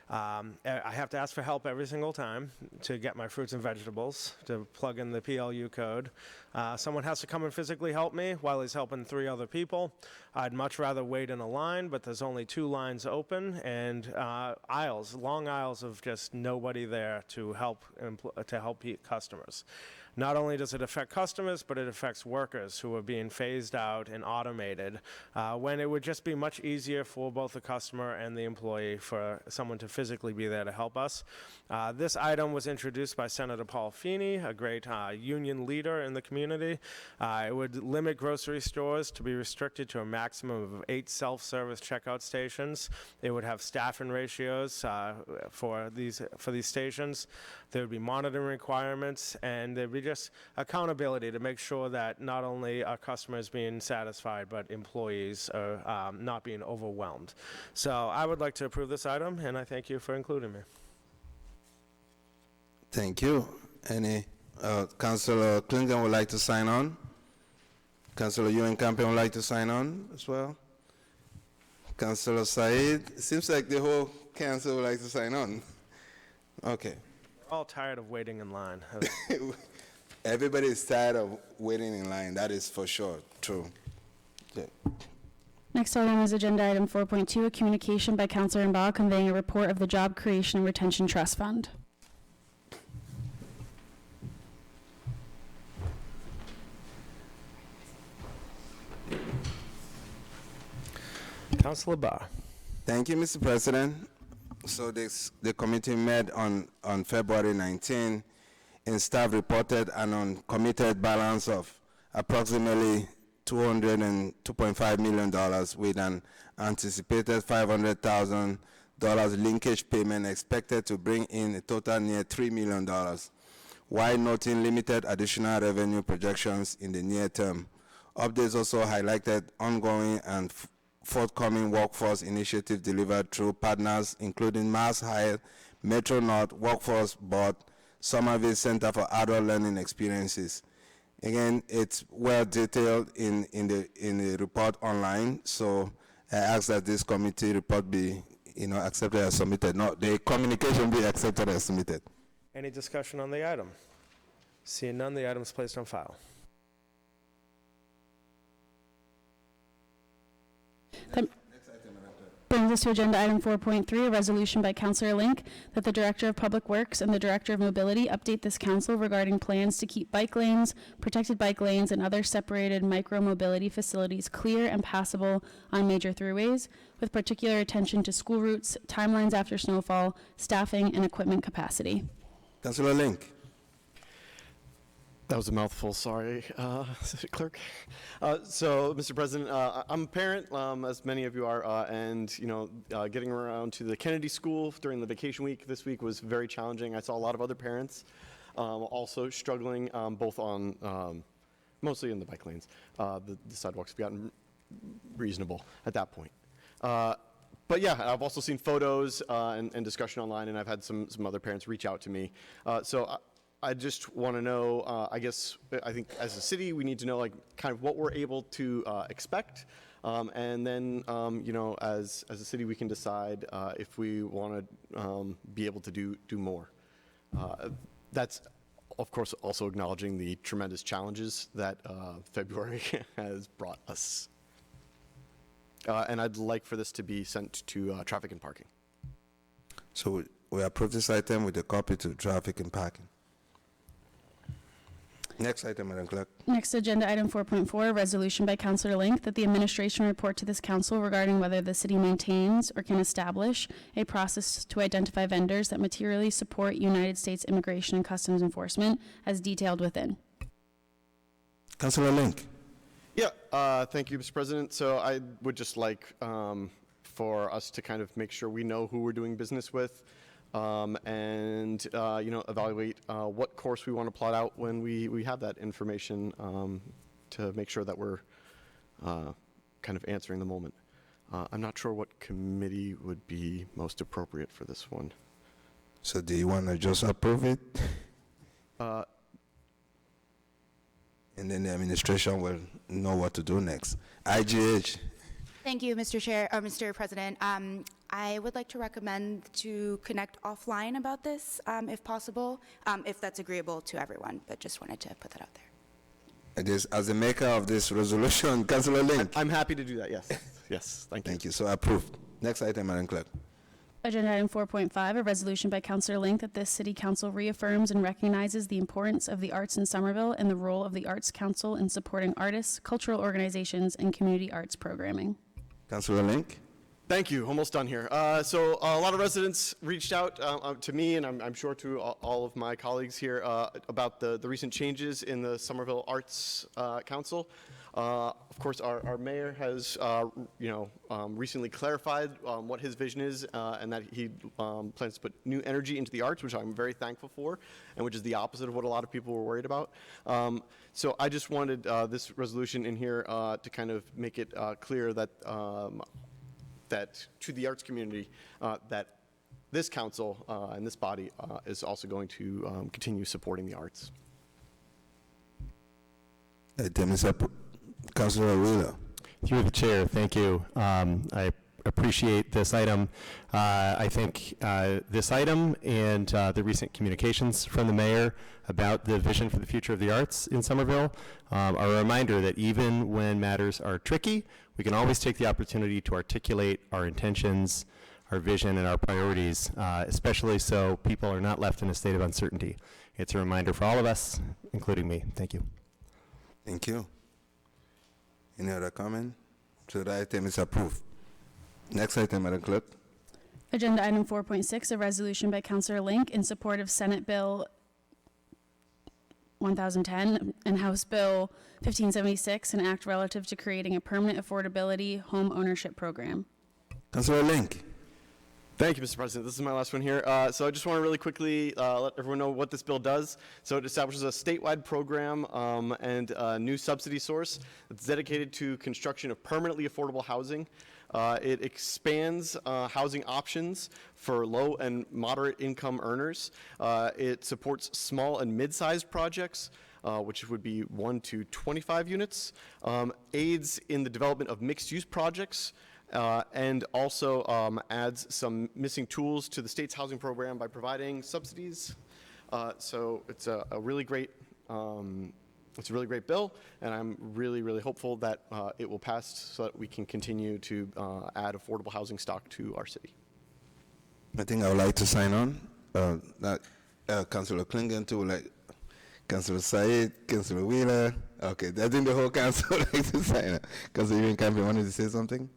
C: I have to ask for help every single time to get my fruits and vegetables, to plug in the PLU code. Someone has to come and physically help me while he's helping 3 other people. I'd much rather wait in a line, but there's only 2 lines open and long aisles of just nobody there to help customers. Not only does it affect customers, but it affects workers who are being phased out and automated, when it would just be much easier for both the customer and the employee for someone to physically be there to help us. This item was introduced by Senator Paul Feeney, a great union leader in the community. It would limit grocery stores to be restricted to a maximum of 8 self-service checkout stations. It would have staffing ratios for these stations. There would be monitoring requirements, and there'd be just accountability to make sure that not only are customers being satisfied, but employees are not being overwhelmed. So I would like to approve this item, and I thank you for including me.
A: Thank you. Any Councilor Clinton would like to sign on? Councilor Ewan Campbell would like to sign on as well? Councilor Said? It seems like the whole council would like to sign on. Okay.
C: We're all tired of waiting in line.
A: Everybody is tired of waiting in line. That is for sure true. Yeah.
B: Next item is agenda item 4.2, a communication by Councilor Mbaugh conveying a report of the Job Creation and Retention Trust Fund.
C: Councilor Barr.
A: Thank you, Mr. President. So the committee met on February 19, and staff reported an uncommitted balance of approximately $202.5 million with an anticipated $500,000 linkage payment expected to bring in a total near $3 million, while noting limited additional revenue projections in the near term. Updates also highlighted ongoing and forthcoming workforce initiative delivered through partners including Mass Hire, Metro North, Workforce Board, Somerville Center for Adult Learning Experiences. Again, it's well detailed in the report online, so I ask that this committee report be accepted as submitted. No, the communication be accepted as submitted.
C: Any discussion on the item? Seeing none, the item is placed on file.
B: That brings us to agenda item 4.3, a resolution by Councilor Link that the Director of Public Works and the Director of Mobility update this council regarding plans to keep bike lanes, protected bike lanes, and other separated micro-mobility facilities clear and passable on major throughways, with particular attention to school routes, timelines after snowfall, staffing, and equipment capacity.
A: Councilor Link.
J: That was a mouthful, sorry, Clerk. So, Mr. President, I'm a parent, as many of you are, and getting around to the Kennedy School during the vacation week this week was very challenging. I saw a lot of other parents also struggling, both on, mostly in the bike lanes. The sidewalks have gotten reasonable at that point. But yeah, I've also seen photos and discussion online, and I've had some other parents reach out to me. So I just want to know, I think as a city, we need to know kind of what we're able to expect. And then, as a city, we can decide if we want to be able to do more. That's, of course, also acknowledging the tremendous challenges that February has brought us. And I'd like for this to be sent to traffic and parking.
A: So we approve this item with a copy to traffic and parking. Next item, Madam Clerk.
B: Next agenda item 4.4, a resolution by Councilor Link that the administration report to this council regarding whether the city maintains or can establish a process to identify vendors that materially support United States Immigration and Customs Enforcement as detailed within.
A: Councilor Link.
J: Yeah, thank you, Mr. President. So I would just like for us to kind of make sure we know who we're doing business with, and evaluate what course we want to plot out when we have that information, to make sure that we're kind of answering the moment. I'm not sure what committee would be most appropriate for this one.
A: So do you want to just approve it? And then the administration will know what to do next. IGH.
H: Thank you, Mr. Chair, or Mr. President. I would like to recommend to connect offline about this, if possible, if that's agreeable to everyone, but just wanted to put that out there.
A: I guess as the maker of this resolution, Councillor Link.
J: I'm happy to do that, yes. Yes, thank you.
A: Thank you. So approved. Next item, Madam Clerk.
B: Agenda item 4.5, a resolution by Councillor Link that this city council reaffirms and recognizes the importance of the arts in Somerville and the role of the Arts Council in supporting artists, cultural organizations, and community arts programming.
A: Councillor Link.
J: Thank you. Almost done here. So a lot of residents reached out to me, and I'm sure to all of my colleagues here, about the recent changes in the Somerville Arts Council. Of course, our mayor has, recently clarified what his vision is, and that he plans to put new energy into the arts, which I'm very thankful for, and which is the opposite of what a lot of people were worried about. So I just wanted this resolution in here to kind of make it clear that that to the arts community, that this council and this body is also going to continue supporting the arts.
A: Councillor Wheeler.
I: Through the chair, thank you. I appreciate this item. I think this item and the recent communications from the mayor about the vision for the future of the arts in Somerville are a reminder that even when matters are tricky, we can always take the opportunity to articulate our intentions, our vision, and our priorities, especially so people are not left in a state of uncertainty. It's a reminder for all of us, including me. Thank you.
A: Thank you. Any other comment? So the item is approved. Next item, Madam Clerk.
B: Agenda item 4.6, a resolution by Councillor Link in support of Senate Bill 1010 and House Bill 1576, an act relative to creating a permanent affordability home ownership program.
A: Councillor Link.
J: Thank you, Mr. President. This is my last one here. So I just want to really quickly let everyone know what this bill does. So it establishes a statewide program and a new subsidy source that's dedicated to construction of permanently affordable housing. It expands housing options for low and moderate income earners. It supports small and mid-sized projects, which would be 1 to 25 units, aids in the development of mixed-use projects, and also adds some missing tools to the state's housing program by providing subsidies. So it's a really great bill, and I'm really, really hopeful that it will pass so that we can continue to add affordable housing stock to our city.
A: I think I would like to sign on. Councillor Klingon too, like Councillor Said, Councillor Wheeler. Okay, I think the whole council would like to sign on. Councillor Ewan Campbell wanted to say something?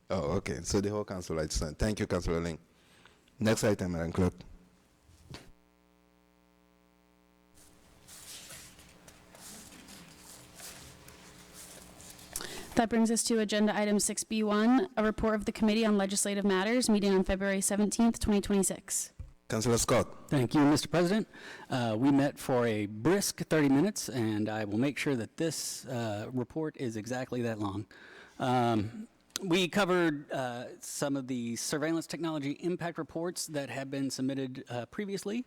A: Oh, okay. So the whole council would like to sign. Thank you, Councillor Link. Next item, Madam Clerk.
B: That brings us to agenda item 6B1, a report of the Committee on Legislative Matters meeting on February 17th, 2026.
A: Councillor Scott.
G: Thank you, Mr. President. We met for a brisk 30 minutes, and I will make sure that this report is exactly that long. We covered some of the surveillance technology impact reports that had been submitted previously.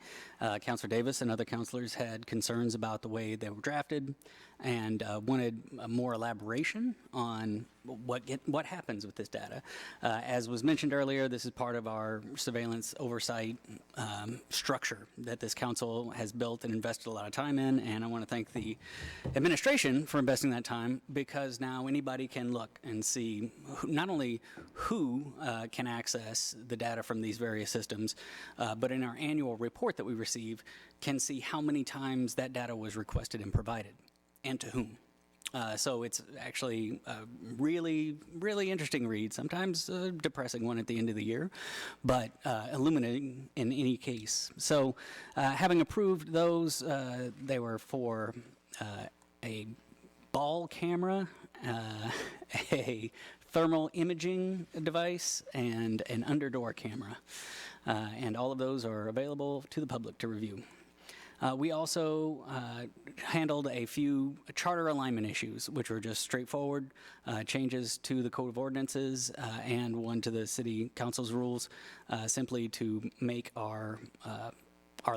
G: Councilor Davis and other councilors had concerns about the way they were drafted and wanted more elaboration on what happens with this data. As was mentioned earlier, this is part of our surveillance oversight structure that this council has built and invested a lot of time in, and I want to thank the administration for investing that time, because now anybody can look and see not only who can access the data from these various systems, but in our annual report that we receive, can see how many times that data was requested and provided, and to whom. So it's actually a really, really interesting read, sometimes a depressing one at the end of the year, but illuminating in any case. So having approved those, they were for a ball camera a thermal imaging device, and an underdoor camera. And all of those are available to the public to review. We also handled a few charter alignment issues, which were just straightforward changes to the Code of Ordinances and one to the City Council's rules, simply to make our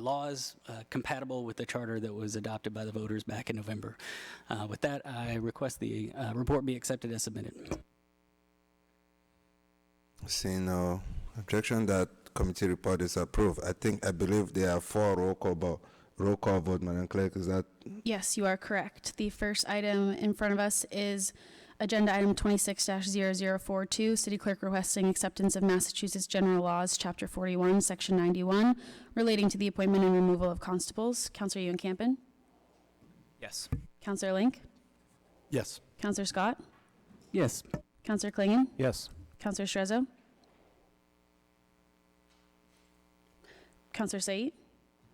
G: laws compatible with the charter that was adopted by the voters back in November. With that, I request the report be accepted as submitted.
A: Seeing no objection, that committee report is approved. I believe there are 4 roll call vote, Madam Clerk. Is that?
B: Yes, you are correct. The first item in front of us is Agenda Item 26-0042, City Clerk requesting acceptance of Massachusetts General Laws, Chapter 41, Section 91, relating to the appointment and removal of constables. Councilor Ewan-Campen?
F: Yes.
B: Councilor Link?
J: Yes.
B: Councilor Scott?
G: Yes.
B: Councilor Klingon?
C: Yes.
B: Councilor Strezzo? Councilor Said?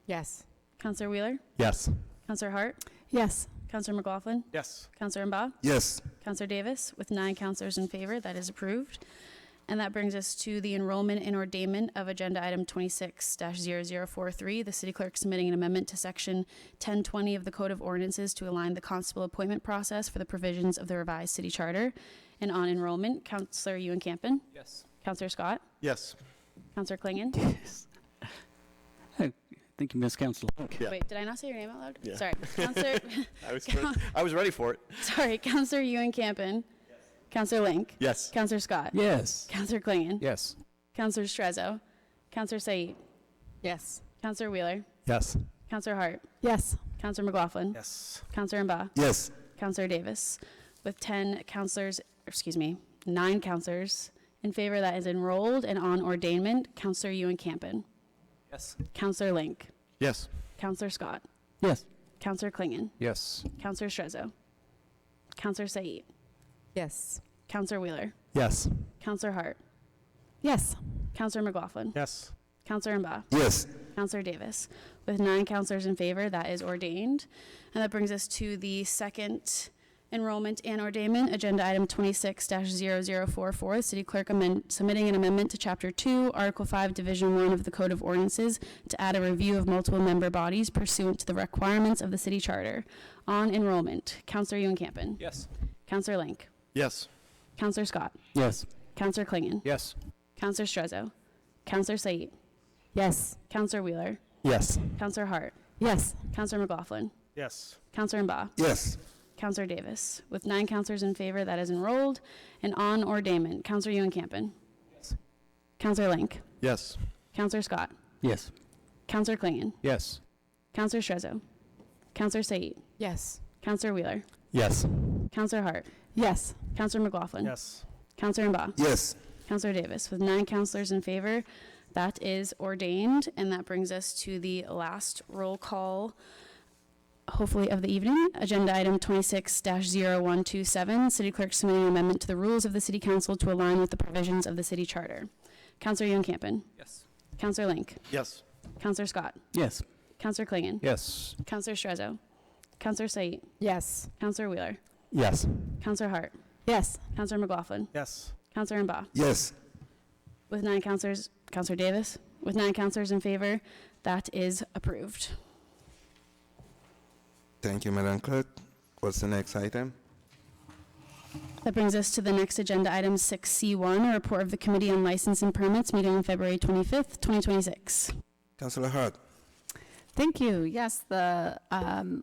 N: Yes.
B: Councilor Wheeler?
I: Yes.
B: Councilor Hart?
N: Yes.
B: Councilor McLaughlin?
C: Yes.
B: Councilor Mbaugh?
A: Yes.
B: Councilor Davis, with 9 councilors in favor, that is approved. And that brings us to the enrollment and ordainment of Agenda Item 26-0043, the City Clerk submitting an amendment to Section 1020 of the Code of Ordinances to align the constable appointment process for the provisions of the revised city charter. And on enrollment, Councilor Ewan-Campen?
F: Yes.
B: Councilor Scott?
J: Yes.
B: Councilor Klingon?
G: Yes. I think you missed Council.
J: Yeah.
B: Wait, did I not say your name out loud?
J: Yeah.
B: Sorry. Councilor,
J: I was ready for it.
B: sorry, Councilor Ewan-Campen? Yes. Councilor Link?
J: Yes.
B: Councilor Scott?
G: Yes.
B: Councilor Klingon?
C: Yes.
B: Councilor Strezzo? Councilor Said?
N: Yes.
B: Councilor Wheeler?
C: Yes.
B: Councilor Hart?
N: Yes.
B: Councilor McLaughlin?
C: Yes.
B: Councilor Mbaugh?
A: Yes.
B: Councilor Davis, with 9 councilors in favor that is enrolled and on ordainment. Councilor Ewan-Campen?
F: Yes.
B: Councilor Link?
J: Yes.
B: Councilor Scott?
G: Yes.
B: Councilor Klingon?
C: Yes.
B: Councilor Strezzo? Councilor Said?
N: Yes.
B: Councilor Wheeler?
C: Yes.
B: Councilor Hart?
N: Yes.
B: Councilor McLaughlin?
C: Yes.
B: Councilor Mbaugh?
A: Yes.
B: Councilor Davis, with 9 councilors in favor, that is ordained. And that brings us to the second enrollment and ordainment, Agenda Item 26-0044, the City Clerk submitting an amendment to Chapter 2, Article 5, Division 1 of the Code of Ordinances to add a review of multiple member bodies pursuant to the requirements of the City Charter. On enrollment, Councilor Ewan-Campen?
F: Yes.
B: Councilor Link?
J: Yes.
B: Councilor Scott?
G: Yes.
B: Councilor Klingon?
C: Yes.
B: Councilor Strezzo? Councilor Said?
N: Yes.
B: Councilor Wheeler?
C: Yes.
B: Councilor Hart?
N: Yes.
B: Councilor McLaughlin?
C: Yes.
B: Councilor Mbaugh?
A: Yes.
B: Councilor Davis, with 9 councilors in favor, that is enrolled. And on ordainment, Councilor Ewan-Campen?
F: Yes.
B: Councilor Link?
J: Yes.
B: Councilor Scott?
G: Yes.
B: Councilor Klingon?
C: Yes.
B: Councilor Strezzo? Councilor Said?
N: Yes.
B: Councilor Wheeler?
C: Yes.
B: Councilor Hart?
N: Yes.
B: Councilor McLaughlin?
C: Yes.
B: Councilor Mbaugh?
A: Yes.
B: Councilor Davis, with 9 councilors in favor, that is ordained. And that brings us to the last roll call, hopefully of the evening. Agenda Item 26-0127, City Clerk submitting an amendment to the rules of the City Council to align with the provisions of the City Charter. Councilor Ewan-Campen?
F: Yes.
B: Councilor Link?
J: Yes.
B: Councilor Scott?
G: Yes.
B: Councilor Klingon?
C: Yes.
B: Councilor Strezzo? Councilor Said?
N: Yes.
B: Councilor Wheeler?
C: Yes.
B: Councilor Hart?
N: Yes.
B: Councilor McLaughlin?
C: Yes.
B: Councilor Mbaugh?
A: Yes.
B: With 9 councilors, Councilor Davis, with 9 councilors in favor, that is approved.
A: Thank you, Madam Clerk. What's the next item?
B: That brings us to the next agenda item, 6C1, a report of the Committee on License and Permits meeting on February 25th, 2026.
A: Councilor Hart.
N: Thank you. Yes, the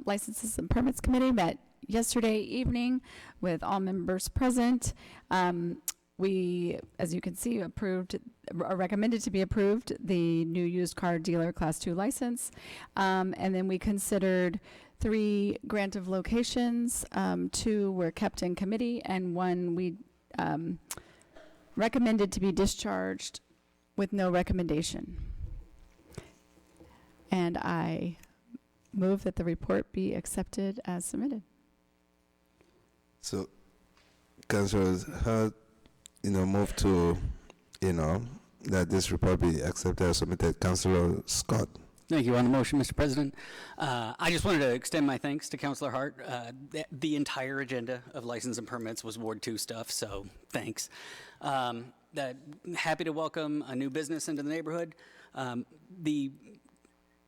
N: Licenses and Permits Committee met yesterday evening with all members present. We, as you can see, recommended to be approved the new used car dealer Class 2 license. And then we considered 3 grant of locations. 2 were kept in committee, and 1 we recommended to be discharged with no recommendation. And I move that the report be accepted as submitted.
A: So, Councilor Hart, move to, that this report be accepted as submitted. Councilor Scott.
G: Thank you. On the motion, Mr. President, I just wanted to extend my thanks to Councilor Hart. The entire agenda of license and permits was Ward 2 stuff, so thanks. Happy to welcome a new business into the neighborhood. The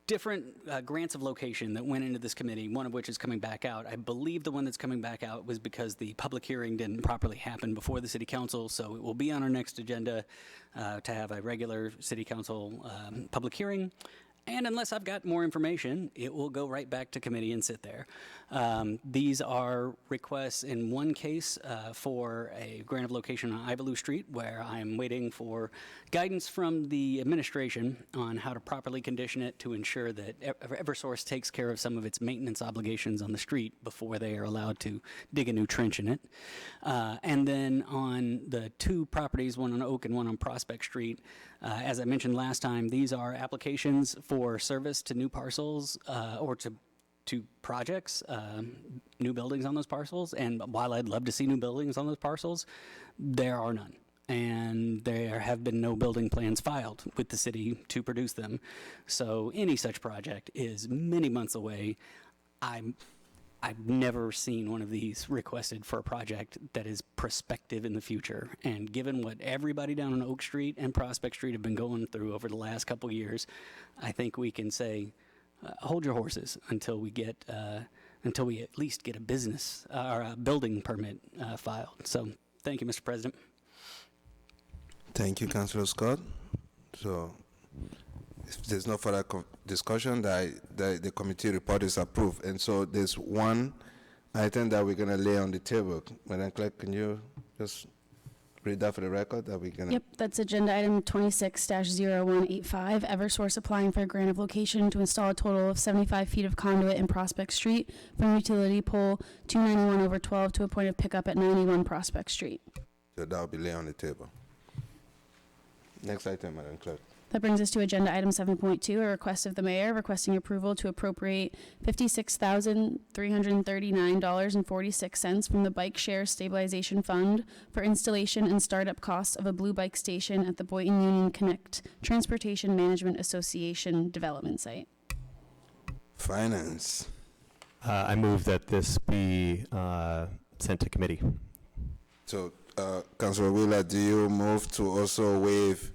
G: different grants of location that went into this committee, one of which is coming back out. I believe the one that's coming back out was because the public hearing didn't properly happen before the city council, so it will be on our next agenda to have a regular city council public hearing. And unless I've got more information, it will go right back to committee and sit there. These are requests in one case for a grant of location on Ivaloo Street, where I am waiting for guidance from the administration on how to properly condition it to ensure that Eversource takes care of some of its maintenance obligations on the street before they are allowed to dig a new trench in it. And then on the two properties, one on Oak and one on Prospect Street, as I mentioned last time, these are applications for service to new parcels or to projects, new buildings on those parcels. And while I'd love to see new buildings on those parcels, there are none. And there have been no building plans filed with the city to produce them. So any such project is many months away. I've never seen one of these requested for a project that is prospective in the future. And given what everybody down on Oak Street and Prospect Street have been going through over the last couple years, I think we can say, hold your horses until we at least get a business or a building permit filed. So thank you, Mr. President.
A: Thank you, Councilor Scott. So if there's no further discussion, the committee report is approved. And so there's one item that we're going to lay on the table. Madam Clerk, can you just read that for the record? That we're gonna...
B: Yep, that's agenda item 26-0185, Eversource applying for a grant of location to install a total of 75 feet of conduit in Prospect Street from utility pole 291/12 to a point of pickup at 91 Prospect Street.
A: So that will be laid on the table. Next item, Madam Clerk.
B: That brings us to agenda item 7.2, a request of the mayor requesting approval to appropriate $56,339.46 from the Bike Share Stabilization Fund for installation and startup costs of a blue bike station at the Boynton Union Connect Transportation Management Association development site.
A: Finance.
I: I move that this be sent to committee.
A: So, Councilor Wheeler, do you move to also waive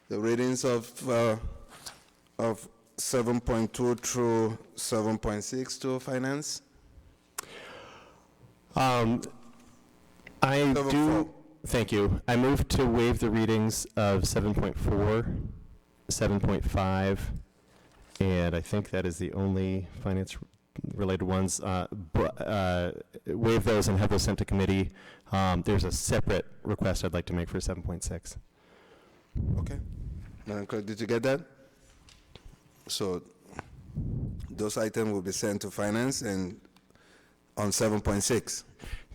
A: the readings of 7.2 through 7.6 to finance?
I: Thank you. I move to waive the readings of 7.4, 7.5, and I think that is the only finance-related ones. Waive those and have those sent to committee. There's a separate request I'd like to make for 7.6.
A: Okay. Madam Clerk, did you get that? So those items will be sent to finance and on 7.6.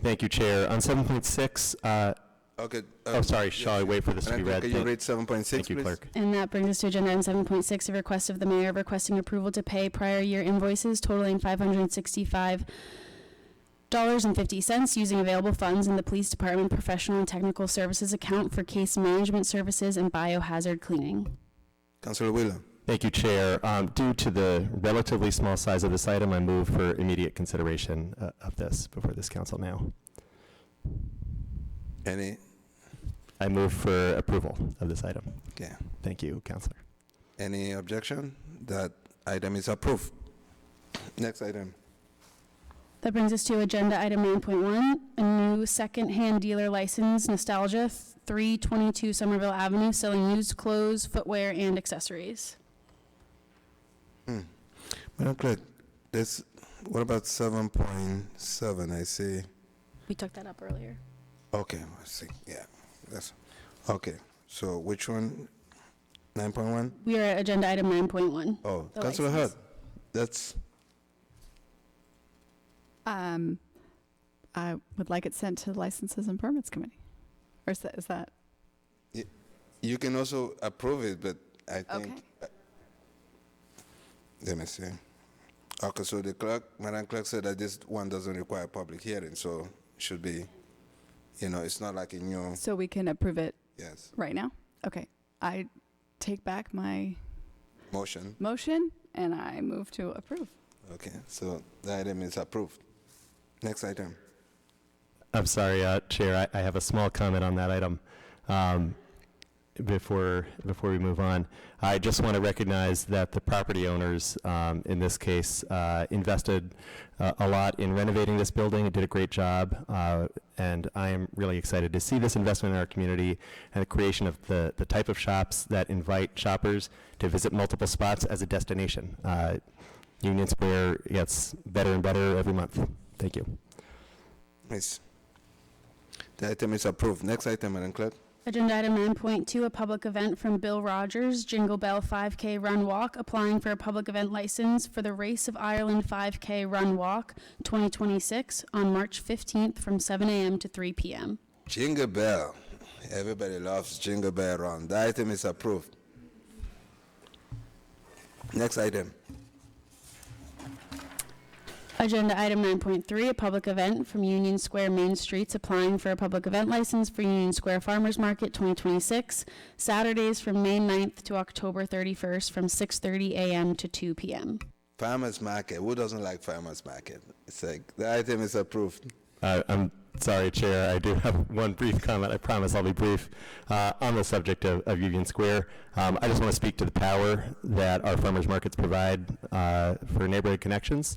I: Thank you, Chair. On 7.6,
A: okay.
I: sorry, shall I wait for this to be read?
A: Can you read 7.6,
I: Thank you,
A: please?
I: Clerk.
B: And that brings us to agenda item 7.6, a request of the mayor requesting approval to pay prior year invoices totaling $565.50 using available funds in the police department professional and technical services account for case management services and biohazard cleaning.
A: Councilor Wheeler.
I: Thank you, Chair. Due to the relatively small size of this item, I move for immediate consideration of this before this council now. I move for approval of this item.
A: Okay.
I: Thank you, Councilor.
A: Any objection? That item is approved. Next item.
B: That brings us to agenda item 9.1, a new second-hand dealer license, Nostalgia, 322 Somerville Avenue, selling used clothes, footwear, and accessories.
A: Madam Clerk, what about 7.7? I see.
B: We took that up earlier.
A: Okay, I see. Yeah, that's okay. So which one? 9.1?
B: We are at agenda item 9.1.
A: Oh,
B: the
A: Councilor
B: license.
A: Hurd, that's
N: I would like it sent to the Licenses and Permits Committee. Or is that?
A: you can also approve it, but I think.
N: Okay.
A: Let me see. Okay, so the clerk, Madam Clerk said that this one doesn't require a public hearing, so it should be, it's not like a new.
N: So we can approve it
A: Yes.
N: right now? Okay. I take back my
A: Motion.
N: and I move to approve.
A: Okay, so the item is approved. Next item.
I: I'm sorry, Chair, I have a small comment on that item. Before we move on, I just want to recognize that the property owners, in this case, invested a lot in renovating this building. It did a great job, and I am really excited to see this investment in our community and the creation of the type of shops that invite shoppers to visit multiple spots as a destination. Union Square gets better and better every month. Thank you.
A: Nice. The item is approved. Next item, Madam Clerk.
B: Agenda item 9.2, a public event from Bill Rogers, Jingle Bell 5K Run Walk, applying for a public event license for the Race of Ireland 5K Run Walk 2026 on March 15th from 7 a.m. to 3 p.m.
A: Jingle Bell. Everybody loves Jingle Bell Run. The item is approved. Next item.
B: Agenda item 9.3, a public event from Union Square Main Streets, applying for a public event license for Union Square Farmers Market 2026, Saturdays from May 9th to October 31st from 6:30 a.m. to 2 p.m.
A: Farmers Market. Who doesn't like Farmers Market? It's like the item is approved.
I: I'm sorry, Chair. I do have one brief comment. I promise I'll be brief. On the subject of Union Square, I just want to speak to the power that our farmers markets provide for neighborhood connections.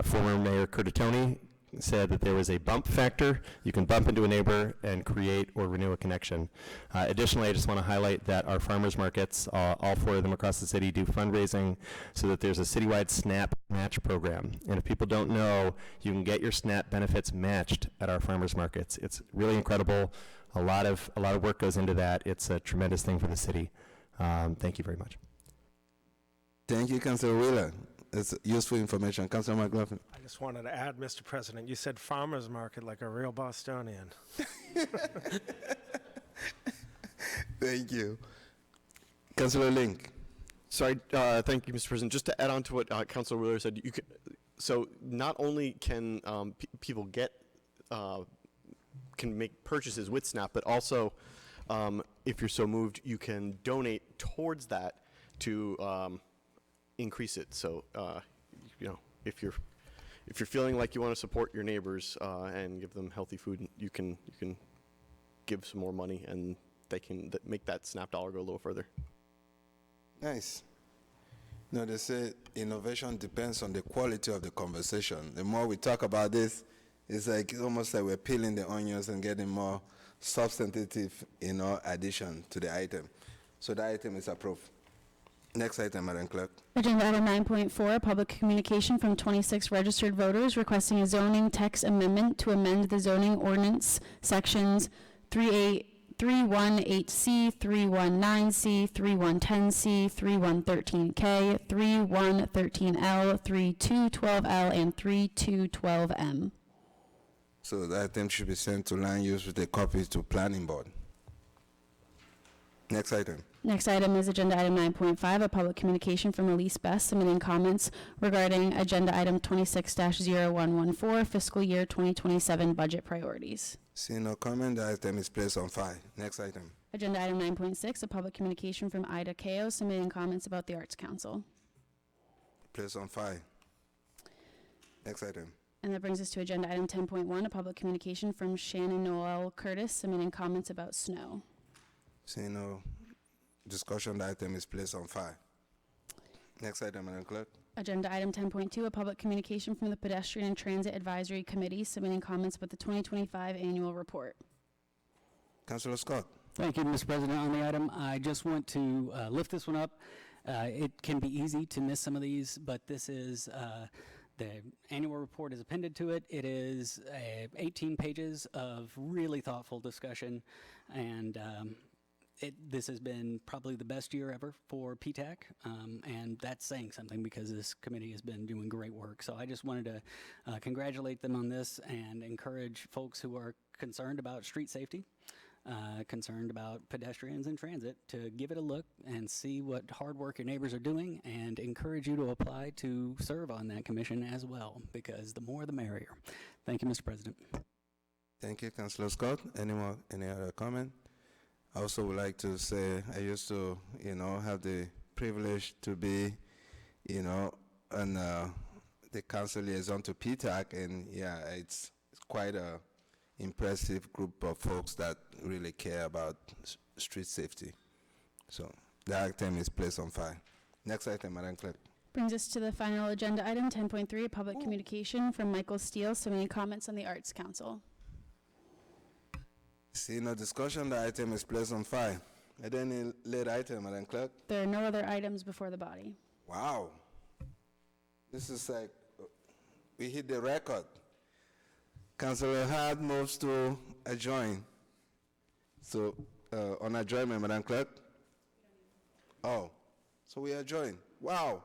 I: Former Mayor Curtatone said that there was a bump factor. You can bump into a neighbor and create or renew a connection. Additionally, I just want to highlight that our farmers markets, all 4 of them across the city, do fundraising so that there's a citywide SNAP match program. And if people don't know, you can get your SNAP benefits matched at our farmers markets. It's really incredible. A lot of work goes into that. It's a tremendous thing for the city. Thank you very much.
A: Thank you, Councilor Wheeler. It's useful information. Councilor McLaughlin.
C: I just wanted to add, Mr. President, you said farmer's market like a real Bostonian.
A: Thank you. Councilor Link.
J: Sorry, thank you, Mr. President. Just to add on to what Councilor Wheeler said, you can, so not only can people get can make purchases with SNAP, but also, if you're so moved, you can donate towards that to increase it. So, you know, if you're feeling like you want to support your neighbors and give them healthy food, you can give some more money, and they can make that SNAP dollar go a little further.
A: Nice. No, they say innovation depends on the quality of the conversation. The more we talk about this, it's almost like we're peeling the onions and getting more substantive, addition to the item. So the item is approved. Next item, Madam Clerk.
B: Agenda item 9.4, public communication from 26 registered voters requesting a zoning text amendment to amend the zoning ordinance sections 318C, 319C, 310C, 3113K, 3113L, 3212L, and 3212M.
A: So the item should be sent to land use with a copy to planning board. Next item.
B: Next item is agenda item 9.5, a public communication from Elise Best submitting comments regarding agenda item 26-0114, fiscal year 2027 budget priorities.
A: Seeing no comment, the item is placed on file. Next item.
B: Agenda item 9.6, a public communication from Ida Kao submitting comments about the Arts Council.
A: Placed on file. Next item.
B: And that brings us to agenda item 10.1, a public communication from Shannon Noel Curtis submitting comments about snow.
A: Seeing no discussion, the item is placed on file. Next item, Madam Clerk.
B: Agenda item 10.2, a public communication from the Pedestrian and Transit Advisory Committee submitting comments about the 2025 annual report.
A: Councilor Scott.
G: Thank you, Mr. President. On the item, I just want to lift this one up. It can be easy to miss some of these, but this is the annual report is appended to it. It is 18 pages of really thoughtful discussion, and this has been probably the best year ever for PTAC, and that's saying something because this committee has been doing great work. So I just wanted to congratulate them on this and encourage folks who are concerned about street safety, concerned about pedestrians and transit, to give it a look and see what hard work your neighbors are doing, and encourage you to apply to serve on that commission as well, because the more the merrier. Thank you, Mr. President.
A: Thank you, Councilor Scott. Any other comment? I also would like to say I used to, have the privilege to be you know, and the council liaison to PTAC, and yeah, it's quite a impressive group of folks that really care about street safety. So the item is placed on file. Next item, Madam Clerk.
B: Brings us to the final agenda item, 10.3, public communication from Michael Steele, submitting comments on the Arts Council.
A: See no discussion, the item is placed on file. Are there any late item, Madam Clerk?
B: There are no other items before the body.
A: Wow. This is like, we hit the record. Councilor Hart moves to adjourn. So, on adjournment, Madam Clerk? Oh, so we adjourn. Wow.